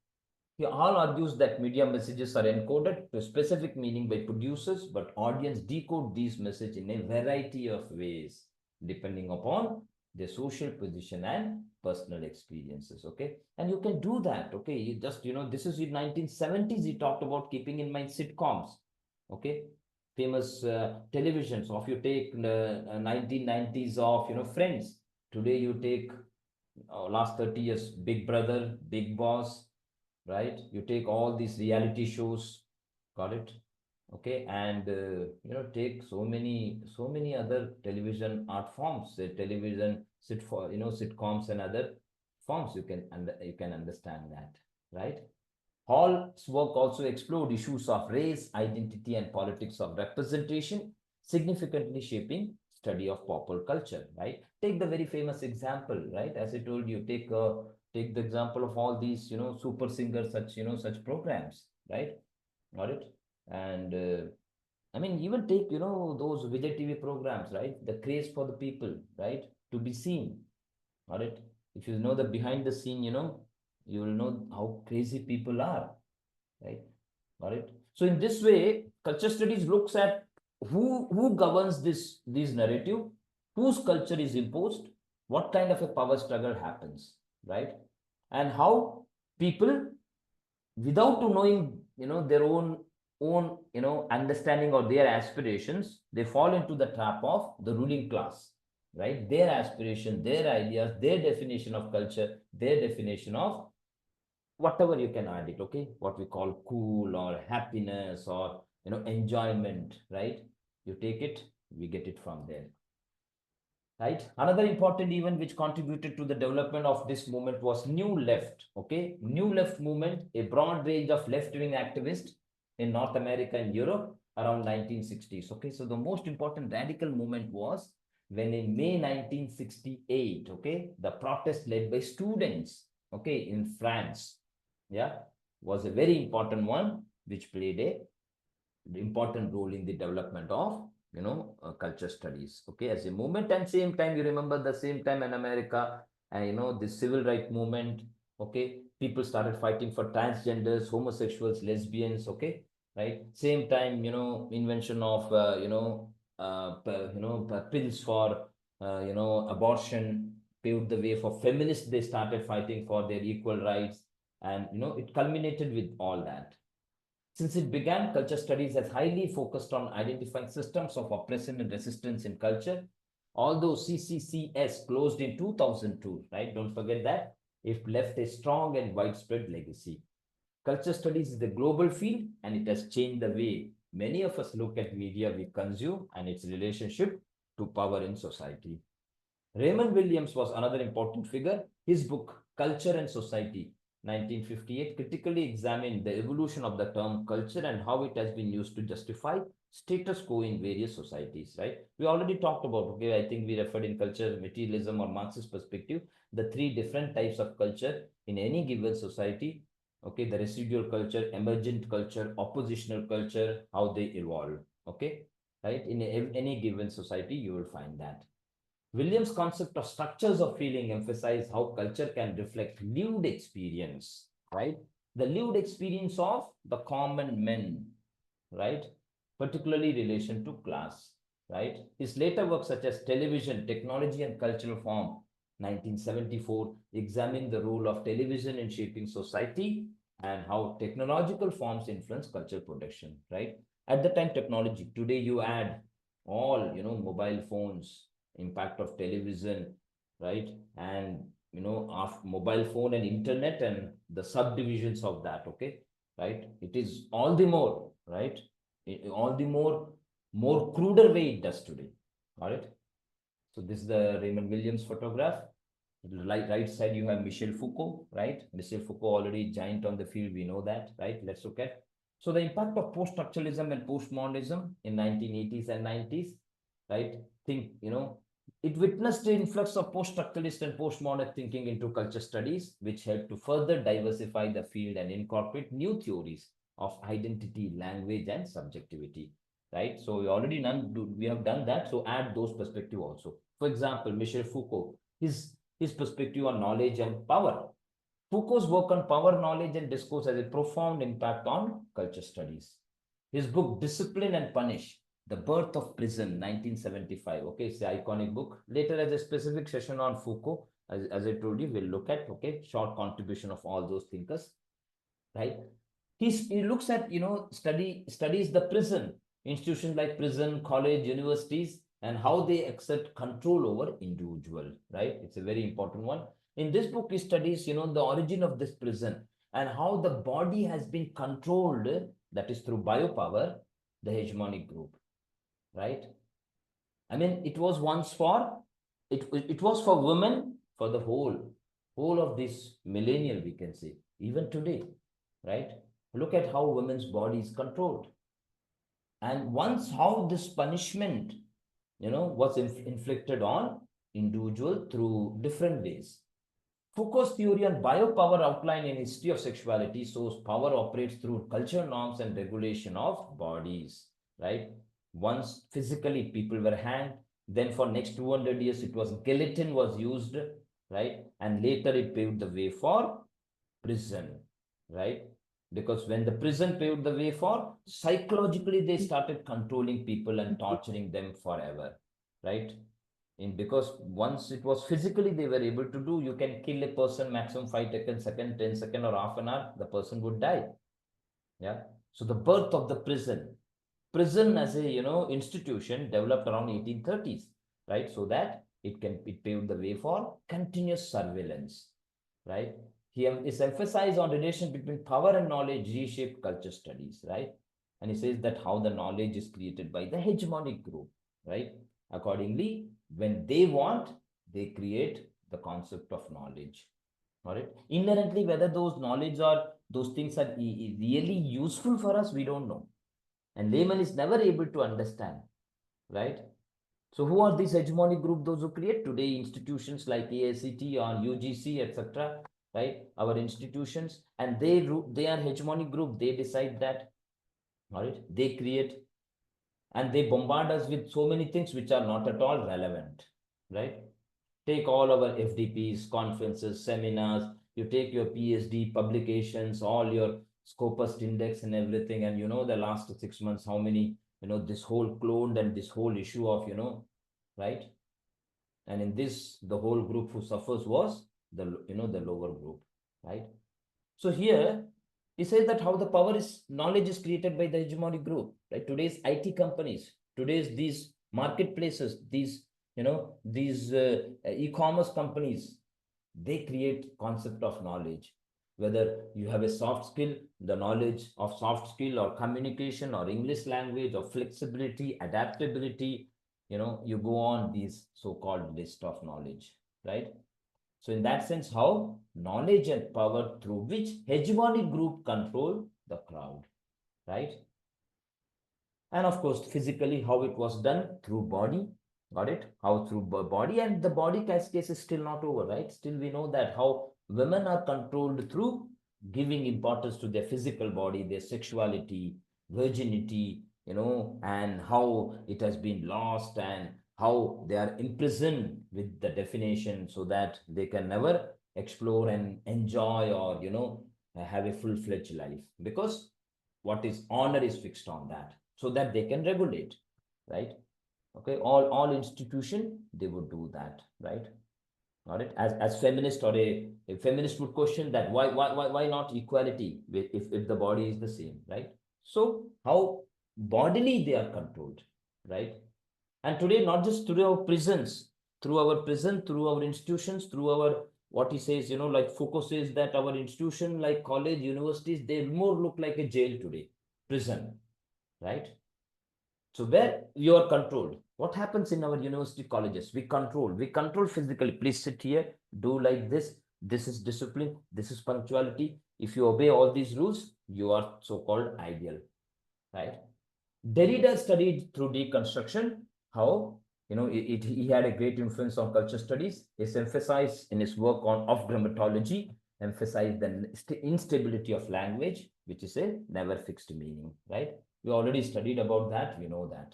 He all argues that media messages are encoded to a specific meaning by producers, but audience decode these messages in a variety of ways. depending upon their social position and personal experiences. Okay, and you can do that. Okay, you just, this is in 1970s. He talked about keeping in mind sitcoms. Okay, famous televisions. So if you take the 1990s of, Friends, today you take last 30 years, Big Brother, Big Boss, right? You take all these reality shows, got it? Okay, and take so many other television art forms, television sitcoms and other forms. You can understand that, right? Hall's work also explored issues of race, identity, and politics of representation, significantly shaping study of popular culture, right? Take the very famous example, right? As I told you, take the example of all these, super singers, such programs, right? Got it? And I mean, even take, those Vijay TV programs, right? The craze for the people, right? To be seen, got it? If you know the behind the scene, you will know how crazy people are, right? Got it? So in this way, culture studies looks at who governs this narrative, whose culture is imposed, what kind of a power struggle happens, right? And how people, without knowing, their own, understanding or their aspirations, they fall into the trap of the ruling class, right? Their aspiration, their ideas, their definition of culture, their definition of whatever you can add it, okay? What we call cool or happiness or, enjoyment, right? You take it, we get it from there, right? Another important event which contributed to the development of this movement was New Left, okay? New Left movement, a broad range of left-wing activists in North America and Europe around 1960s, okay? So the most important radical movement was when in May 1968, okay, the protest led by students, okay, in France, yeah, was a very important one, which played a important role in the development of culture studies, okay, as a movement. And same time, you remember the same time in America, and the civil rights movement, okay, people started fighting for transgenders, homosexuals, lesbians, okay, right? Same time, invention of pills for abortion paved the way for feminists. They started fighting for their equal rights, and it culminated with all that. Since it began, culture studies has highly focused on identifying systems of oppression and resistance in culture. Although CCCS closed in 2002, right? Don't forget that. It left a strong and widespread legacy. Culture studies is a global field, and it has changed the way many of us look at media we consume and its relationship to power in society. Raymond Williams was another important figure. His book, Culture and Society, 1958, critically examined the evolution of the term culture and how it has been used to justify status quo in various societies, right? We already talked about, okay, I think we referred in culture, materialism or Marxist perspective, the three different types of culture in any given society, okay, the residual culture, emergent culture, oppositional culture, how they evolve, okay, right? In any given society, you will find that. Williams' concept of structures of feeling emphasize how culture can reflect lived experience, right? The lived experience of the common men, right? Particularly relation to class, right? His later works such as Television, Technology and Cultural Form, 1974, examined the role of television in shaping society and how technological forms influence cultural production, right? At the time, technology, today you add all, mobile phones, impact of television, right? And, of mobile phone and internet and the subdivisions of that, okay? Right? It is all the more, right? All the more cruder way it does today. All right. So this is the Raymond Williams photograph. Right side you have Michel Foucault, right? Michel Foucault already giant on the field. We know that, right? Let's look at. So the impact of post-structuralism and postmodernism in 1980s and 90s, right? Think, it witnessed the influx of post-structuralist and postmodern thinking into culture studies, which helped to further diversify the field and incorporate new theories of identity, language, and subjectivity, right? So we have done that. So add those perspective also. For example, Michel Foucault, his perspective on knowledge and power. Foucault's work on power, knowledge, and discourse has a profound impact on culture studies. His book, Discipline and Punish, The Birth of Prison, 1975. Okay, it's the iconic book. Later, as a specific session on Foucault, as I told you, we'll look at, okay, short contribution of all those thinkers, right? He looks at, studies the prison, institutions like prison, college, universities, and how they exert control over individual, right? It's a very important one. In this book, he studies, the origin of this prison and how the body has been controlled, that is through biopower, the hegemonic group, right? I mean, it was once for, it was for women for the whole of this millennial, we can say, even today, right? Look at how women's body is controlled. And once how this punishment, was inflicted on individual through different ways. Foucault's theory on biopower outline in History of Sexuality shows power operates through cultural norms and regulation of bodies, right? Once physically people were hanged, then for next 200 years it was guillotine was used, right? And later it paved the way for prison, right? Because when the prison paved the way for, psychologically they started controlling people and torturing them forever, right? Because once it was physically they were able to do, you can kill a person maximum 5 seconds, 10 seconds or half an hour, the person would die. Yeah. So the birth of the prison as a institution developed around 1830s, right? So that it paved the way for continuous surveillance, right? He is emphasized on relation between power and knowledge reshaped culture studies, right? And he says that how the knowledge is created by the hegemonic group, right? Accordingly, when they want, they create the concept of knowledge. All right. Inherently, whether those knowledge or those things are really useful for us, we don't know. And layman is never able to understand, right? So who are these hegemonic group? Those who create today institutions like AICT or UGC, etc. Right? Our institutions, and they are hegemonic group. They decide that, all right? They create and they bombard us with so many things which are not at all relevant, right? Take all our FDPs, conferences, seminars, you take your PhD publications, all your Scopus index and everything, and the last 6 months, how many, this whole cloned and this whole issue of, right? And in this, the whole group who suffers was the, the lower group, right? So here, he says that how the knowledge is created by the hegemonic group, right? Today's IT companies, today's these marketplaces, these e-commerce companies, they create concept of knowledge. Whether you have a soft skill, the knowledge of soft skill or communication or English language or flexibility, adaptability, you go on these so-called list of knowledge, right? So in that sense, how knowledge and power through which hegemonic group control the crowd, right? And of course, physically, how it was done through body, got it? How through body, and the body case is still not over, right? Still we know that how women are controlled through giving importance to their physical body, their sexuality, virginity, and how it has been lost and how they are imprisoned with the definition so that they can never explore and enjoy or, have a full-fledged life, because what is honor is fixed on that so that they can regulate, right? Okay, all institution, they would do that, right? All right, as feminist or a feminist would question that why not equality if the body is the same, right? So how bodily they are controlled, right? And today, not just through our prisons, through our institutions, through our, what he says, like Foucault says that our institution, like college, universities, they more look like a jail today, prison, right? So where you are controlled, what happens in our university colleges? We control physically. Please sit here, do like this. This is discipline. This is punctuality. If you obey all these rules, you are so-called ideal, right? Derrida studied through deconstruction how, he had a great influence on culture studies. He's emphasized in his work on of grammatology, emphasized the instability of language, which is a never fixed meaning, right? We already studied about that, we know that.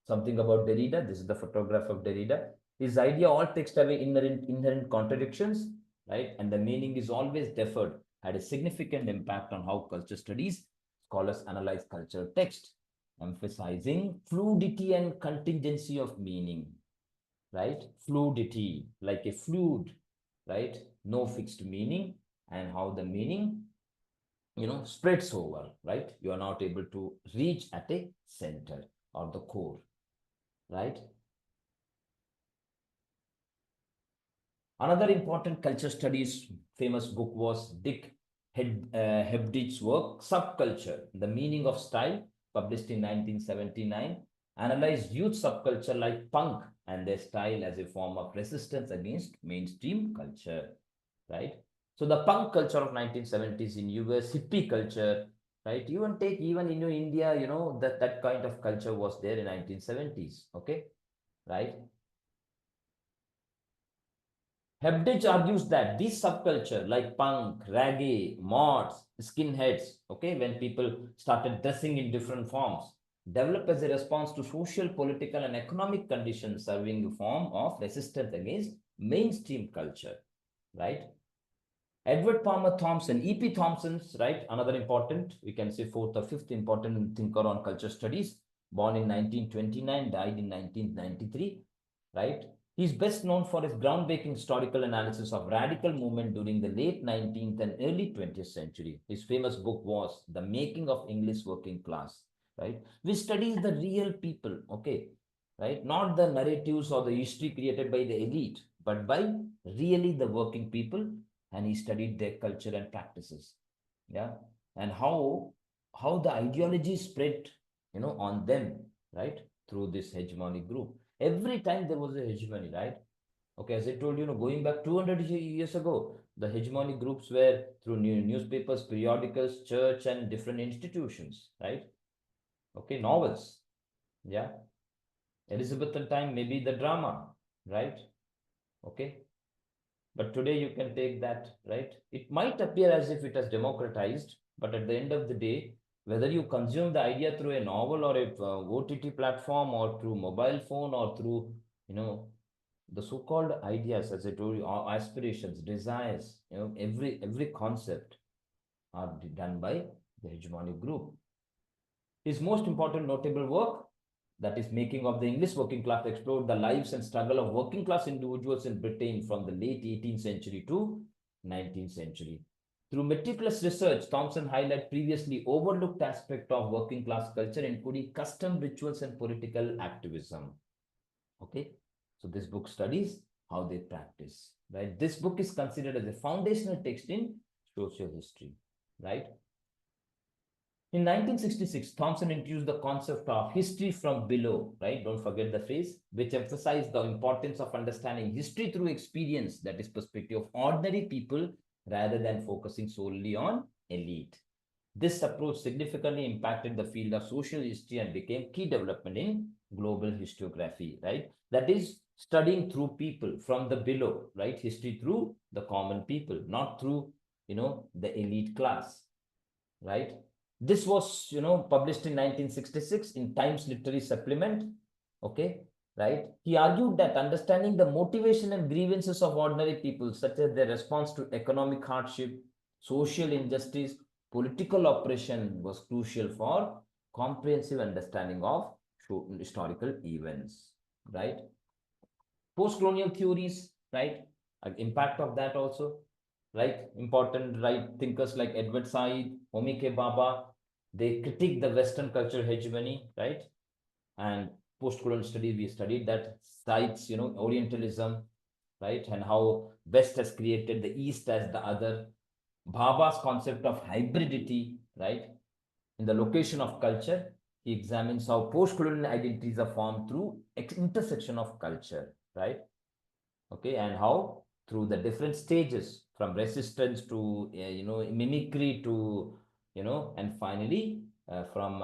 Something about Derrida, this is the photograph of Derrida. His idea, all text have inherent contradictions, right? And the meaning is always deferred, had a significant impact on how culture studies scholars analyze cultural text. emphasizing fluidity and contingency of meaning, right? Fluidity, like a fluid, right? No fixed meaning, and how the meaning, spreads over, right? You are not able to reach at a center or the core, right? Another important culture studies famous book was Dick Hebdich's work, Subculture, The Meaning of Style, published in 1979, analyzed youth subculture like punk and their style as a form of resistance against mainstream culture, right? So the punk culture of 1970s in US, hippie culture, right? Even in India, that kind of culture was there in 1970s, okay, right? Hebditch argues that this subculture like punk, reggae, mods, skinheads, okay, when people started dressing in different forms, developed as a response to social, political, and economic conditions serving a form of resistance against mainstream culture, right? Edward Palmer Thompson, E.P. Thompson's, right, another important, we can say fourth or fifth important thinker on culture studies, born in 1929, died in 1993, right? He's best known for his groundbreaking historical analysis of radical movement during the late 19th and early 20th century. His famous book was The Making of English Working Class, right? Which studies the real people, okay, right? Not the narratives or the history created by the elite, but by really the working people, and he studied their culture and practices, yeah, and how the ideology spread, on them, right, through this hegemonic group. Every time there was a hegemony, right? Okay, as I told you, going back 200 years ago, the hegemonic groups were through newspapers, periodicals, church, and different institutions, right? Okay, novels, yeah. Elizabethan time, maybe the drama, right? Okay, but today you can take that, right? It might appear as if it has democratized, but at the end of the day, whether you consume the idea through a novel or a OTT platform or through mobile phone or through, the so-called ideas, as I told you, our aspirations, desires, every concept are done by the hegemonic group. His most important notable work, that is Making of the English Working Class, explored the lives and struggle of working class individuals in Britain from the late 18th century to 19th century. Through meticulous research, Thompson highlighted previously overlooked aspects of working class culture, including custom, rituals, and political activism. Okay, so this book studies how they practice, right? This book is considered as a foundational text in social history, right? In 1966, Thompson introduced the concept of history from below, right? Don't forget the phrase, which emphasized the importance of understanding history through experience, that is, perspective of ordinary people rather than focusing solely on elite. This approach significantly impacted the field of social history and became key development in global historiography, right? That is, studying through people from the below, right? History through the common people, not through, the elite class, right? This was, published in 1966 in Times Literary Supplement. Okay, right? He argued that understanding the motivation and grievances of ordinary people, such as their response to economic hardship, social injustice, political oppression, was crucial for comprehensive understanding of historical events, right? Post-colonial theories, right? Impact of that also, right? Important right thinkers like Edward Said, Homi K. Bhabha, they critique the Western cultural hegemony, right? And post-colonial studies, we studied that Said's, Orientalism, right? And how West has created the East as the other. Bhabha's concept of hybridity, right? In the location of culture, he examines how post-colonial identities are formed through intersection of culture, right? Okay, and how through the different stages from resistance to mimicry to and finally from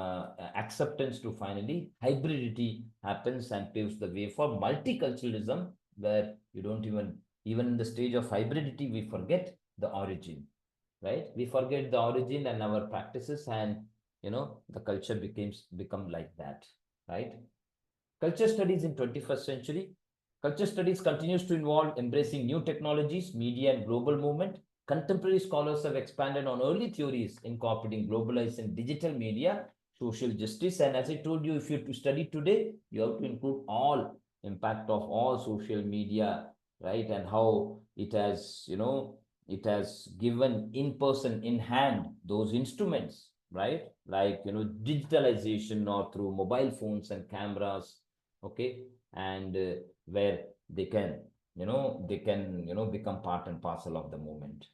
acceptance to finally hybridity happens and paves the way for multiculturalism, where you don't even in the stage of hybridity we forget the origin, right? We forget the origin and our practices, and the culture become like that, right? Culture studies in 21st century. Culture studies continues to involve embracing new technologies, media, and global movement. Contemporary scholars have expanded on early theories incorporating globalized and digital media, social justice. And as I told you, if you to study today, you have to include all impact of all social media, right? And how it has, it has given in person, in hand, those instruments, right? Like, digitalization or through mobile phones and cameras, okay? And where they can, become part and parcel of the moment.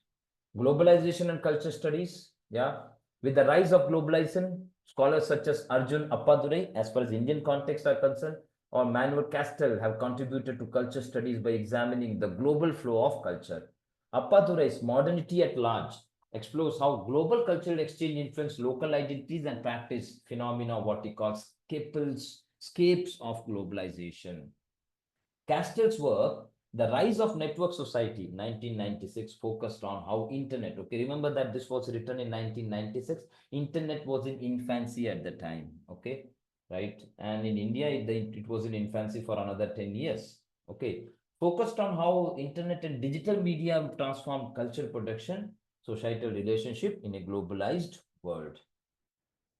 Globalization and culture studies, yeah. With the rise of globalization, scholars such as Arjun Appadurai, as far as Indian context are concerned, or Manuel Castell have contributed to culture studies by examining the global flow of culture. Appadurai's Modernity at Large explores how global cultural exchange influence local identities and practice phenomena, what he calls scapes of globalization. Castell's work, The Rise of Network Society, 1996, focused on how internet, okay, remember that this was written in 1996, internet was in infancy at the time, okay, right? And in India, it was in infancy for another 10 years, okay. Focused on how internet and digital media transformed cultural production, societal relationship in a globalized world.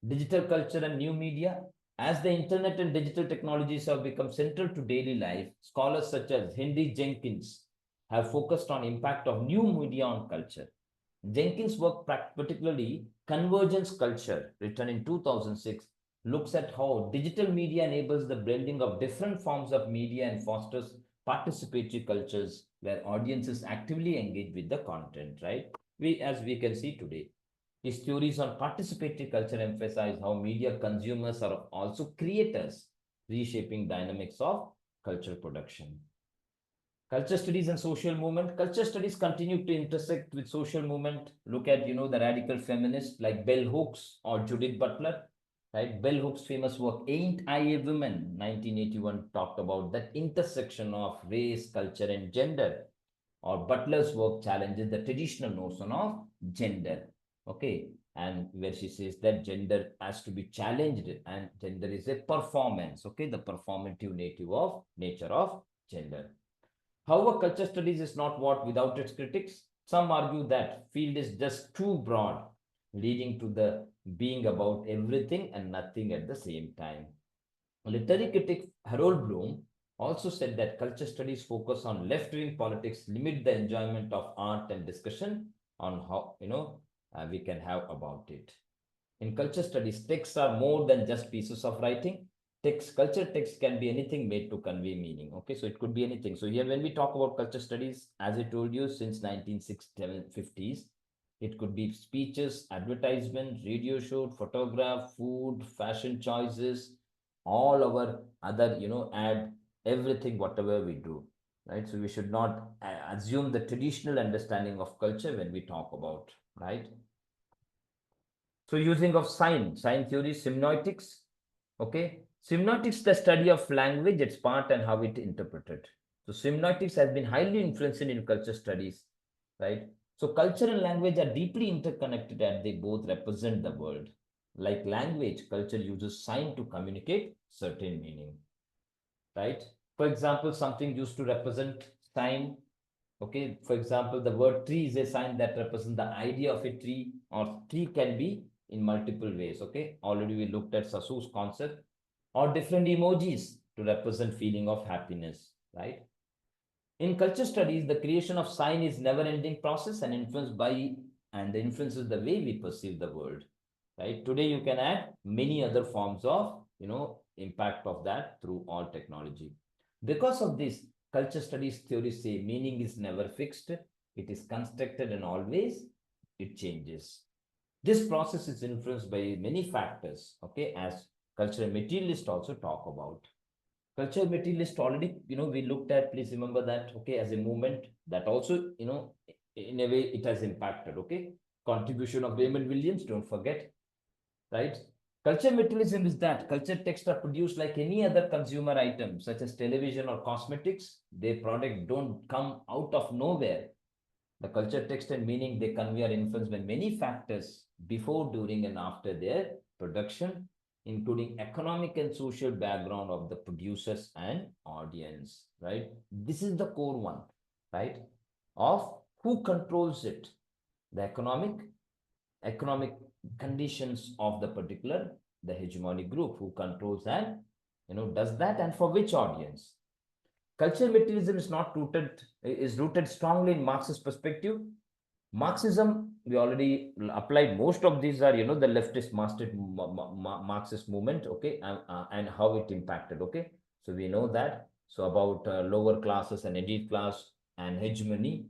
Digital culture and new media. As the internet and digital technologies have become central to daily life, scholars such as Henry Jenkins have focused on impact of new media on culture. Jenkins' work, particularly Convergence Culture, written in 2006, looks at how digital media enables the blending of different forms of media and fosters participatory cultures where audiences actively engage with the content, right? As we can see today. His theories on participatory culture emphasize how media consumers are also creators, reshaping dynamics of culture production. Culture studies and social movement. Culture studies continue to intersect with social movement. Look at, the radical feminists like Bell Hooks or Judith Butler. Right? Bell Hooks' famous work, Ain't I a Woman, 1981, talked about that intersection of race, culture, and gender. Or Butler's work challenges the traditional notion of gender. Okay. And where she says that gender has to be challenged and gender is a performance. Okay. The performative nature of gender. However, culture studies is not what without its critics. Some argue that field is just too broad, leading to the being about everything and nothing at the same time. Literary critic Harold Bloom also said that culture studies focus on left-wing politics, limit the enjoyment of art and discussion on how, we can have about it. In culture studies, texts are more than just pieces of writing. Culture text can be anything made to convey meaning. Okay, so it could be anything. So here, when we talk about culture studies, as I told you, since 1950s, it could be speeches, advertisement, radio show, photograph, food, fashion choices, all our other, add everything, whatever we do, right? So we should not assume the traditional understanding of culture when we talk about, right? So using of sign theory, semiotics, okay? Semiotics, the study of language, its part and how it interpreted. So semiotics has been highly influential in culture studies, right? So culture and language are deeply interconnected and they both represent the world. Like language, culture uses sign to communicate certain meaning, right? For example, something used to represent sign. Okay, for example, the word tree is a sign that represents the idea of a tree, or tree can be in multiple ways. Okay, already we looked at Sasu's concept, or different emojis to represent feeling of happiness, right? In culture studies, the creation of sign is never-ending process and influences the way we perceive the world, right? Today, you can add many other forms of, impact of that through all technology. Because of this, culture studies theories say meaning is never fixed. It is constructed and always it changes. This process is influenced by many factors, okay, as cultural materialists also talk about. Culture materialist already, we looked at, please remember that, okay, as a movement that also, in a way it has impacted, okay. Contribution of Raymond Williams, don't forget, right? Culture materialism is that culture texts are produced like any other consumer item, such as television or cosmetics. Their product don't come out of nowhere. The culture text and meaning they convey are influenced by many factors before, during, and after their production, including economic and social background of the producers and audience, right? This is the core one, right? Of who controls it, the economic conditions of the particular the hegemonic group who controls and, does that, and for which audience. Cultural materialism is rooted strongly in Marxist perspective. Marxism, we already applied. Most of these are, the leftist Marxist movement, okay, and how it impacted, okay. So we know that. So about lower classes and elite class and hegemony.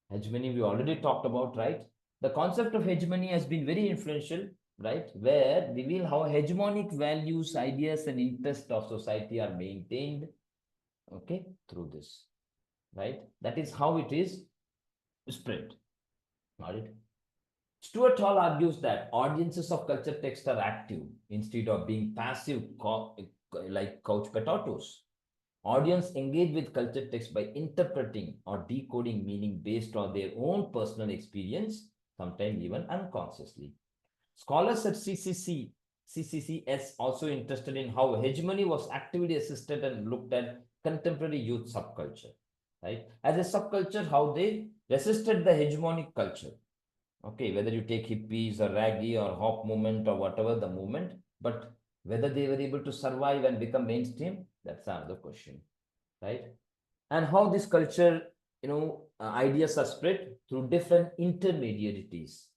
Hegemony we already talked about, right? The concept of hegemony has been very influential, right? Where reveal how hegemonic values, ideas, and interests of society are maintained, okay, through this, right? That is how it is spread. Got it? Stuart Hall argues that audiences of culture text are active instead of being passive, like couch potatoes. Audience engage with culture text by interpreting or decoding meaning based on their own personal experience, sometimes even unconsciously. Scholars at CCCS also interested in how hegemony was actively assisted and looked at contemporary youth subculture, right? As a subculture, how they resisted the hegemonic culture. Okay, whether you take hippies or raggy or hop movement or whatever the movement, but whether they were able to survive and become mainstream, that's another question, right? And how this culture, ideas are spread through different intermediaries,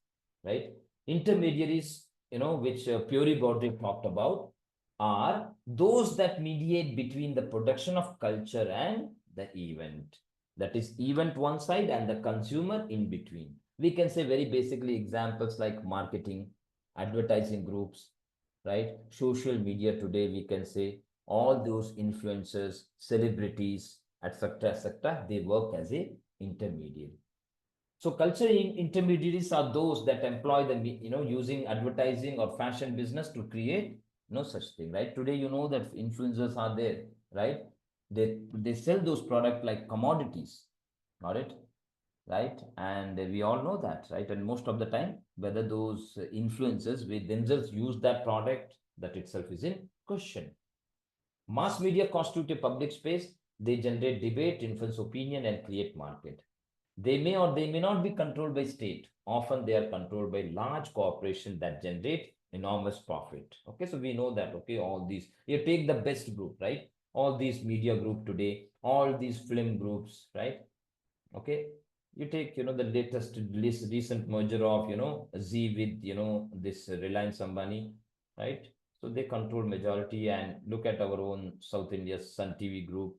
right? Intermediaries, which Puri Broderick talked about, are those that mediate between the production of culture and the event. That is, event one side and the consumer in between. We can say very basically examples like marketing, advertising groups, right? Social media today, we can say all those influencers, celebrities, etc., etc., they work as a intermediary. So culture intermediaries are those that employ the, using advertising or fashion business to create no such thing, right? Today, that influencers are there, right? They sell those products like commodities, got it? Right? And we all know that, right? And most of the time, whether those influencers with themselves use that product, that itself is in question. Mass media constitute a public space. They generate debate, influence opinion, and create market. They may or they may not be controlled by state. Often they are controlled by large corporations that generate enormous profit. Okay, so we know that, okay, all these, you take the best group, right? All these media group today, all these film groups, right? Okay, you take, the latest recent merger of, Z with, this Reliance Ambani, right? So they control majority, and look at our own South India's Sun TV group.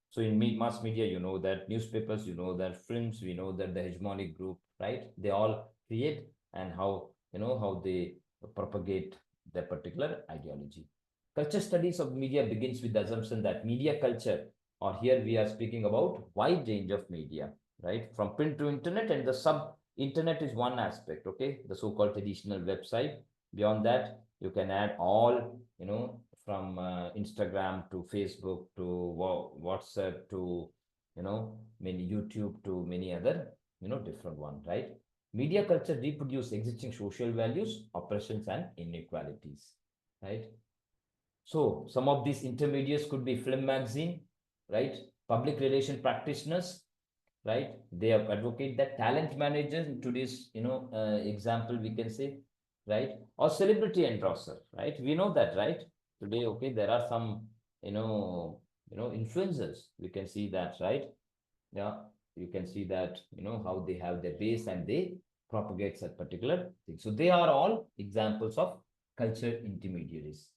So in mass media, that newspapers, that films, we know that the hegemonic group, right? They all create, and how, how they propagate their particular ideology. Culture studies of media begins with the assumption that media culture, or here we are speaking about wide range of media, right? From print to internet, and the sub-internet is one aspect, okay? The so-called traditional website. Beyond that, you can add all, from Instagram to Facebook to WhatsApp to, many YouTube to many other, different one, right? Media culture reproduce existing social values, oppressions, and inequalities, right? So some of these intermediates could be film magazine, right? Public relation practitioners, right? They advocate that talent managers in today's, example, we can say, right? Or celebrity endorser, right? We know that, right? Today, okay, there are some, influencers. We can see that, right? Yeah, you can see that, how they have their base and they propagate that particular thing. So they are all examples of culture intermediaries.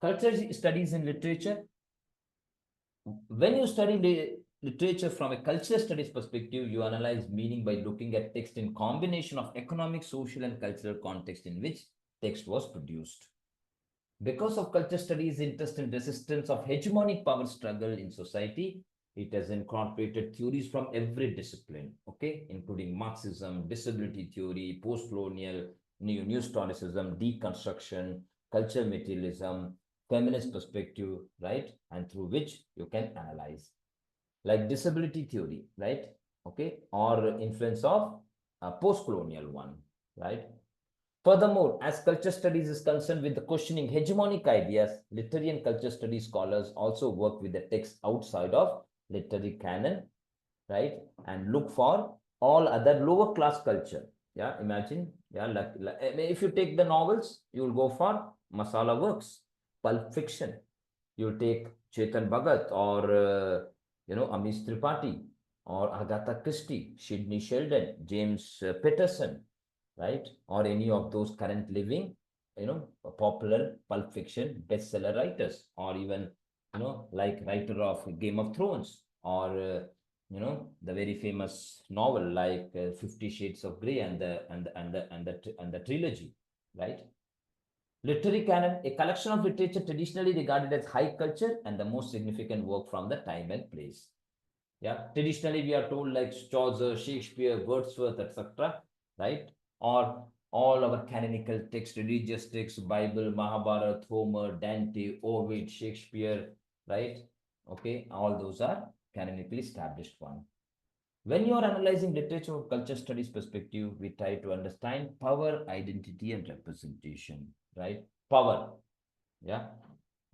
Culture studies in literature. When you study literature from a culture studies perspective, you analyze meaning by looking at text in combination of economic, social, and cultural context in which text was produced. Because of culture studies' interest in resistance of hegemonic power struggle in society, it has incorporated theories from every discipline, okay, including Marxism, disability theory, post-colonial, new historicism, deconstruction, cultural materialism, feminist perspective, right? And through which you can analyze. Like disability theory, right? Okay, or influence of post-colonial one, right? Furthermore, as culture studies is concerned with the questioning hegemonic ideas, literary and culture studies scholars also work with the text outside of literary canon, right? And look for all other lower class culture. Yeah, imagine Yeah, I mean, if you take the novels, you'll go for masala works, pulp fiction. You'll take Chetan Bhagat or Amish Tripathi or Agatha Christie, Sidney Sheldon, James Patterson, right? Or any of those current living, popular pulp fiction bestseller writers, or even, like writer of Game of Thrones, or the very famous novel like 50 Shades of Grey and the trilogy, right? Literary canon, a collection of literature traditionally regarded as high culture and the most significant work from the time and place. Yeah, traditionally we are told like Chaucer, Shakespeare, Wordsworth, etc. Right? Or all our canonical texts, religious texts, Bible, Mahabharata, Homer, Dante, Ovid, Shakespeare, right? Okay, all those are canonically established one. When you are analyzing literature or culture studies perspective, we try to understand power, identity, and representation, right? Power, yeah,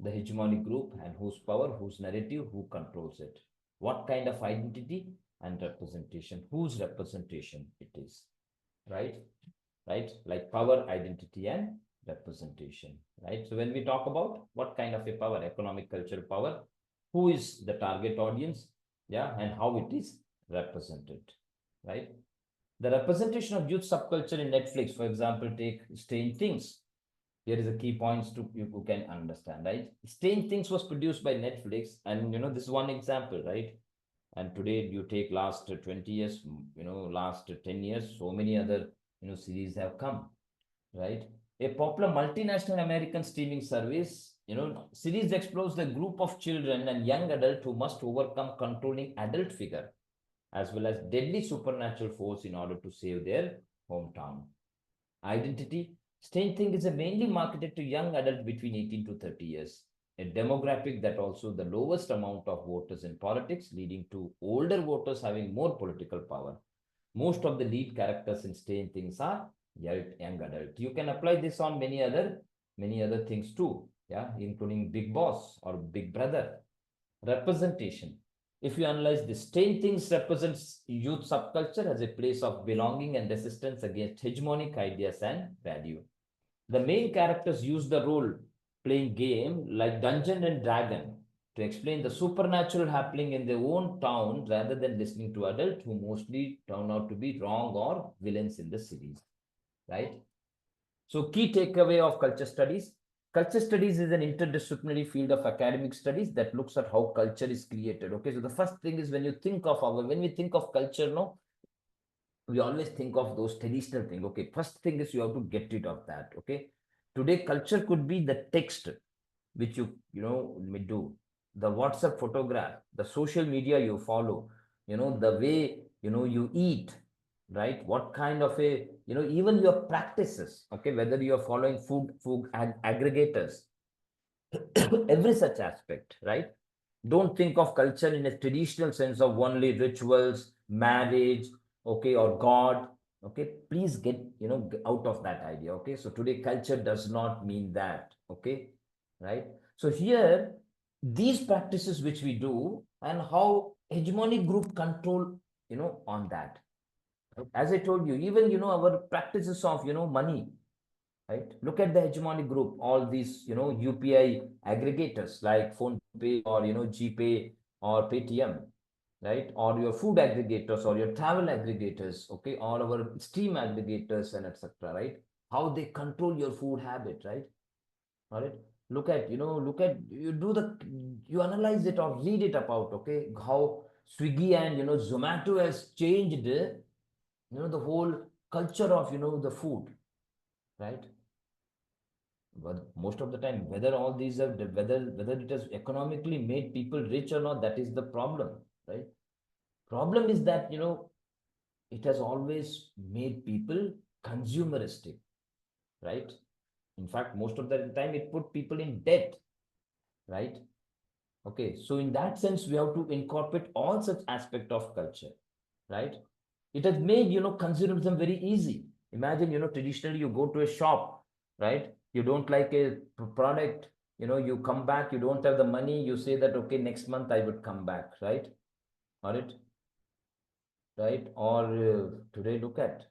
the hegemonic group and whose power, whose narrative, who controls it. What kind of identity and representation, whose representation it is, right? Right? Like power, identity, and representation, right? So when we talk about what kind of a power, economic, cultural power, who is the target audience, yeah, and how it is represented, right? The representation of youth subculture in Netflix, for example, take Strange Things. Here is a key points to you can understand, right? Strange Things was produced by Netflix, and this is one example, right? And today you take last 20 years, last 10 years, so many other series have come, right? A popular multinational American streaming service, series explores the group of children and young adults who must overcome controlling adult figure as well as deadly supernatural force in order to save their hometown. Identity, Strange Thing is mainly marketed to young adults between 18 to 30 years, a demographic that also the lowest amount of voters in politics, leading to older voters having more political power. Most of the lead characters in Strange Things are young adult. You can apply this on many other things too, yeah, including Big Boss or Big Brother. Representation. If you analyze this, Strange Things represents youth subculture as a place of belonging and resistance against hegemonic ideas and value. The main characters use the role playing game like Dungeon and Dragon to explain the supernatural happening in their own town rather than listening to adults who mostly turn out to be wrong or villains in the series, right? So key takeaway of culture studies. Culture studies is an interdisciplinary field of academic studies that looks at how culture is created. Okay, so the first thing is when we think of culture, no, we always think of those traditional things. Okay, first thing is you have to get rid of that. Okay, today culture could be the text which you may do, the WhatsApp photograph, the social media you follow, the way you eat, right? What kind of a even your practices. Okay, whether you are following food aggregators, every such aspect, right? Don't think of culture in a traditional sense of only rituals, marriage, okay, or God. Okay, please get out of that idea. Okay, so today culture does not mean that. Okay, right? So here, these practices which we do and how hegemonic group control, on that. As I told you, even our practices of money, right? Look at the hegemonic group, all these, UPI aggregators like PhonePe or, GPay or Paytm, right? Or your food aggregators or your travel aggregators, okay? All our stream aggregators and etc., right? How they control your food habit, right? All right. You analyze it or read it about, okay? How Swiggy and, Zomato has changed, the whole culture of, the food, right? But most of the time, whether all these are whether it has economically made people rich or not, that is the problem, right? Problem is that it has always made people consumeristic, right? In fact, most of the time it put people in debt, right? Okay, so in that sense, we have to incorporate all such aspect of culture, right? It has made consumerism very easy. Imagine traditionally you go to a shop, right? You don't like a product, you come back, you don't have the money, you say that okay, next month I would come back, right? All right, right? Or today look at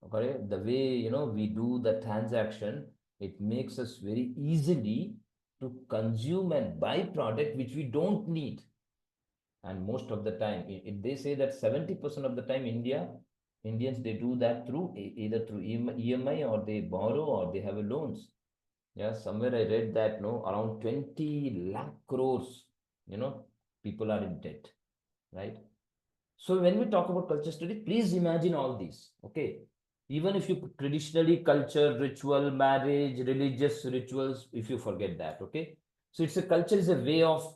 Okay, the way, we do the transaction, it makes us very easily to consume and buy product which we don't need. And most of the time, they say that 70% of the time Indians, they do that through either through EMI, or they borrow, or they have a loans. Yeah, somewhere I read that around 20 lakh crores, people are in debt, right? So when we talk about culture studies, please imagine all these, okay? Even if you traditionally culture, ritual, marriage, religious rituals, if you forget that, okay? So it's a culture is a way of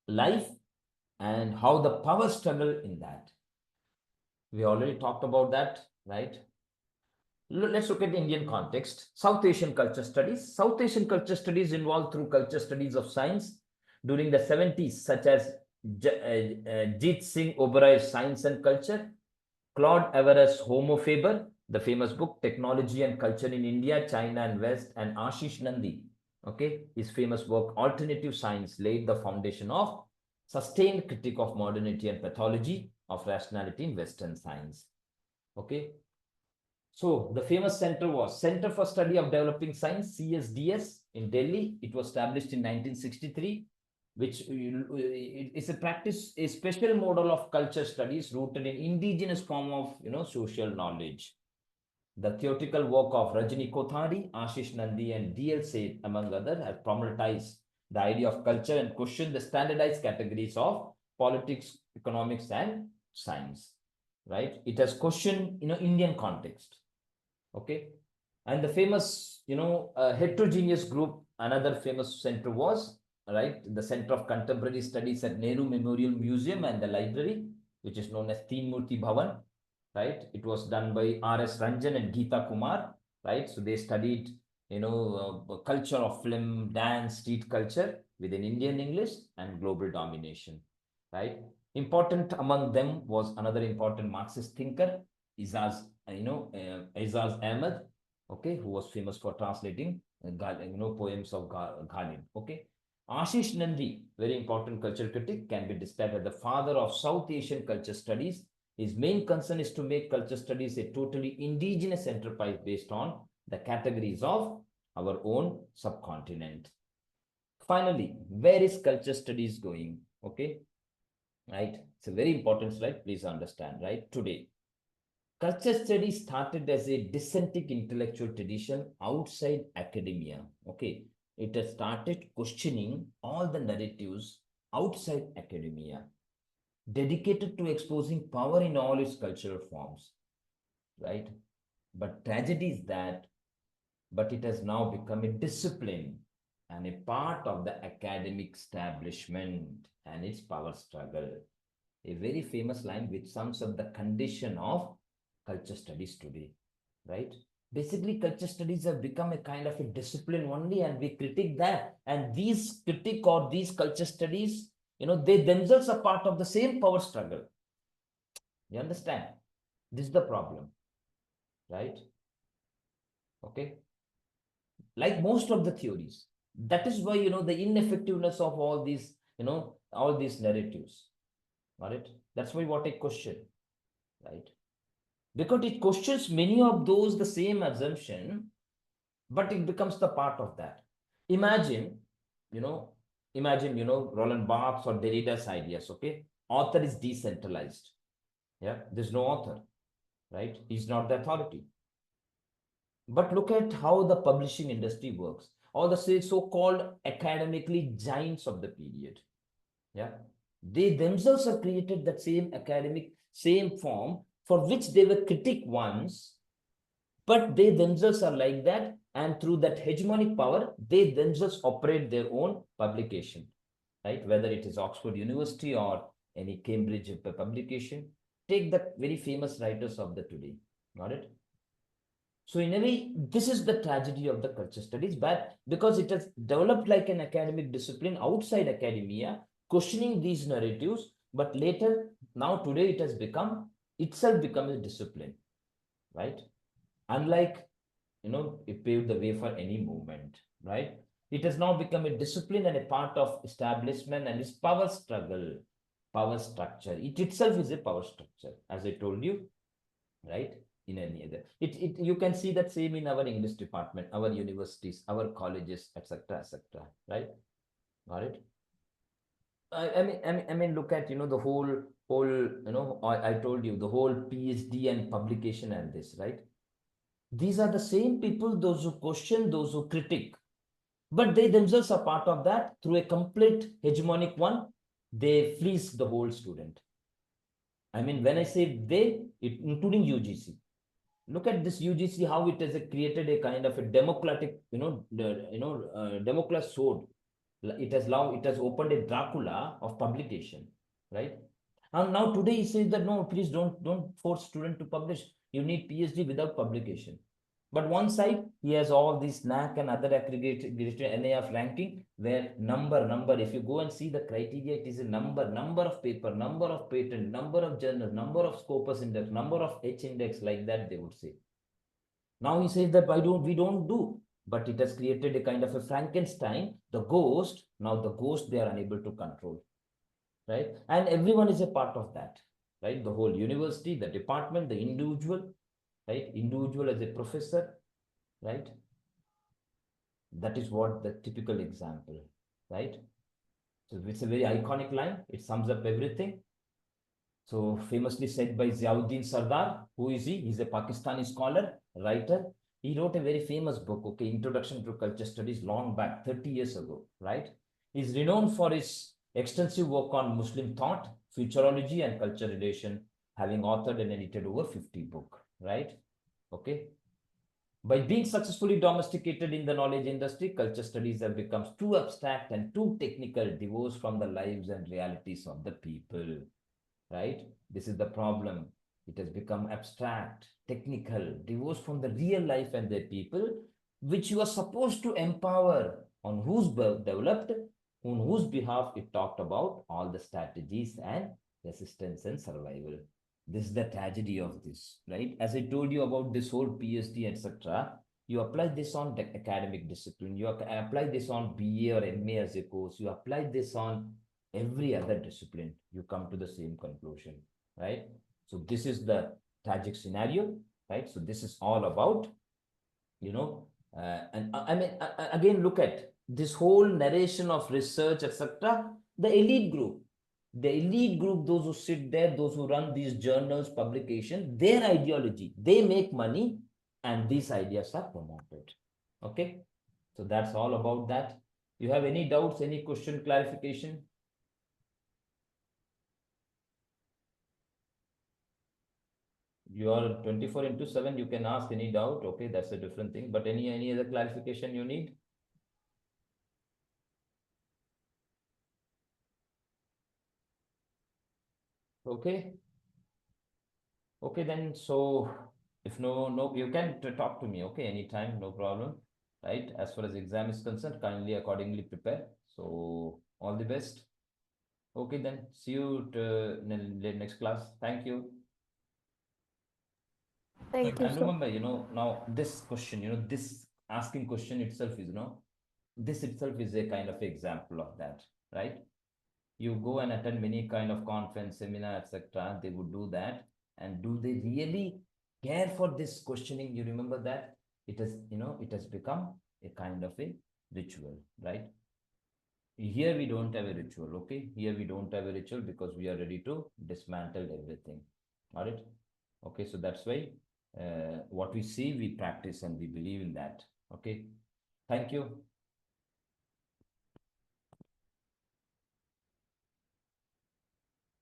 life, and how the power struggle in that. We already talked about that, right? Let's look at the Indian context. South Asian culture studies. South Asian culture studies involved through culture studies of science during the 70s, such as Jeet Singh Oberoi's Science and Culture, Claude Everest's Homo Faber, the famous book Technology and Culture in India, China and West, and Ashish Nandi, okay, his famous work Alternative Science laid the foundation of sustained critique of modernity and pathology of rationality in Western science. Okay, so the famous center was Center for Study of Developing Science, CSDS, in Delhi. It was established in 1963, which is a practice, a special model of culture studies rooted in indigenous form of social knowledge. The theoretical work of Rajni Kothari, Ashish Nandi, and D.L. Seth, among others, have problematized the idea of culture and questioned the standardized categories of politics, economics, and science. Right? It has questioned, Indian context. Okay, and the famous, heterogeneous group, another famous center was, right, the Center of Contemporary Studies at Nehru Memorial Museum and the library, which is known as Teen Murti Bhavan, right? It was done by R.S. Ranjan and Geeta Kumar, right? So they studied, culture of film, dance, street culture within Indian English and global domination, right? Important among them was another important Marxist thinker, Izaz, Izaz Ahmed, okay, who was famous for translating, poems of Ghalib, okay. Ashish Nandi, very important culture critic, can be described as the father of South Asian culture studies. His main concern is to make culture studies a totally indigenous enterprise based on the categories of our own subcontinent. Finally, where is culture studies going? Okay, right? It's a very important slide. Please understand, right? Today, culture studies started as a dissenting intellectual tradition outside academia. Okay, it has started questioning all the narratives outside academia, dedicated to exposing power in all its cultural forms, right? But tragedy is that, but it has now become a discipline and a part of the academic establishment and its power struggle. A very famous line which sums up the condition of culture studies today, right? Basically, culture studies have become a kind of a discipline only, and we critique that. And these critique or these culture studies, they themselves are part of the same power struggle. You understand? This is the problem, right? Okay. Like most of the theories. That is why, the ineffectiveness of all these narratives. Got it? That's why what I question, right? Because it questions many of those the same assumption, but it becomes the part of that. Imagine, you know, Roland Barthes or Derrida's ideas, okay? Author is decentralized. Yeah, there's no author, right? He's not the authority. But look at how the publishing industry works. All the so-called academically giants of the period. Yeah. They themselves have created that same academic, same form for which they were critic once, but they themselves are like that. And through that hegemonic power, they themselves operate their own publication, right? Whether it is Oxford University or any Cambridge publication. Take the very famous writers of the today. Got it? So in a way, this is the tragedy of the culture studies, but because it has developed like an academic discipline outside academia, questioning these narratives, but later, now today it has become, itself become a discipline, right? Unlike, it paved the way for any movement, right? It has now become a discipline and a part of establishment and its power struggle, power structure. It itself is a power structure, as I told you, right? in any other. You can see that same in our English department, our universities, our colleges, etc., etc. Right? Got it? I mean, look at, the whole, I told you the whole PhD and publication and this, right? These are the same people, those who question, those who critique, but they themselves are part of that through a complete hegemonic one. They fleece the whole student. I mean, when I say they, including UGC. Look at this UGC, how it has created a kind of a democratic, democratic sword. It has opened a Dracula of publication, right? And now today he says that no, please don't force student to publish. You need PhD without publication. But one side, he has all these NAC and other aggregated NAF ranking where number, if you go and see the criteria, it is a number of paper, number of patent, number of journal, number of Scopus index, number of H index, like that they would say. Now he says that we don't do, but it has created a kind of a Frankenstein, the ghost. Now the ghost they are unable to control, right? And everyone is a part of that, right? The whole university, the department, the individual, right? Individual as a professor, right? That is what the typical example, right? So it's a very iconic line. It sums up everything. So famously said by Ziauddin Sardar. Who is he? He's a Pakistani scholar, writer. He wrote a very famous book, okay, Introduction to Culture Studies, long back, 30 years ago, right? He's renowned for his extensive work on Muslim thought, futurology, and culture relation, having authored and edited over 50 books, right? Okay. By being successfully domesticated in the knowledge industry, culture studies have become too abstract and too technical, divorced from the lives and realities of the people, right? This is the problem. It has become abstract, technical, divorced from the real life and their people, which you are supposed to empower, on whose developed, on whose behalf it talked about all the strategies and resistance and survival. This is the tragedy of this, right? As I told you about this whole PhD, etc., you apply this on the academic discipline, you apply this on BA or MA as a course, you apply this on every other discipline, you come to the same conclusion, right? So this is the tragic scenario, right? So this is all about, and I mean, again, look at this whole narration of research, etc. The elite group, those who sit there, those who run these journals, publications, their ideology, they make money, and these ideas are promoted. Okay, so that's all about that. You have any doubts, any question, clarification? You are 24/7, you can ask any doubt. Okay, that's a different thing. But any other clarification you need? Okay. Okay, then. So if no, you can talk to me. Okay, anytime, no problem. Right. As far as exam is concerned, kindly accordingly prepare. So all the best. Okay, then. See you in the next class. Thank you. Thank you, And sir. remember, now this question, this asking question itself is, this itself is a kind of example of that, right? You go and attend many kind of conference, seminar, etc. They would do that. And do they really care for this questioning? You remember that? It has become a kind of a ritual, right? Here we don't have a ritual, okay? Here we don't have a ritual because we are ready to dismantle everything. All right? Okay, so that's why what we see, we practice and we believe in that. Okay. Thank you.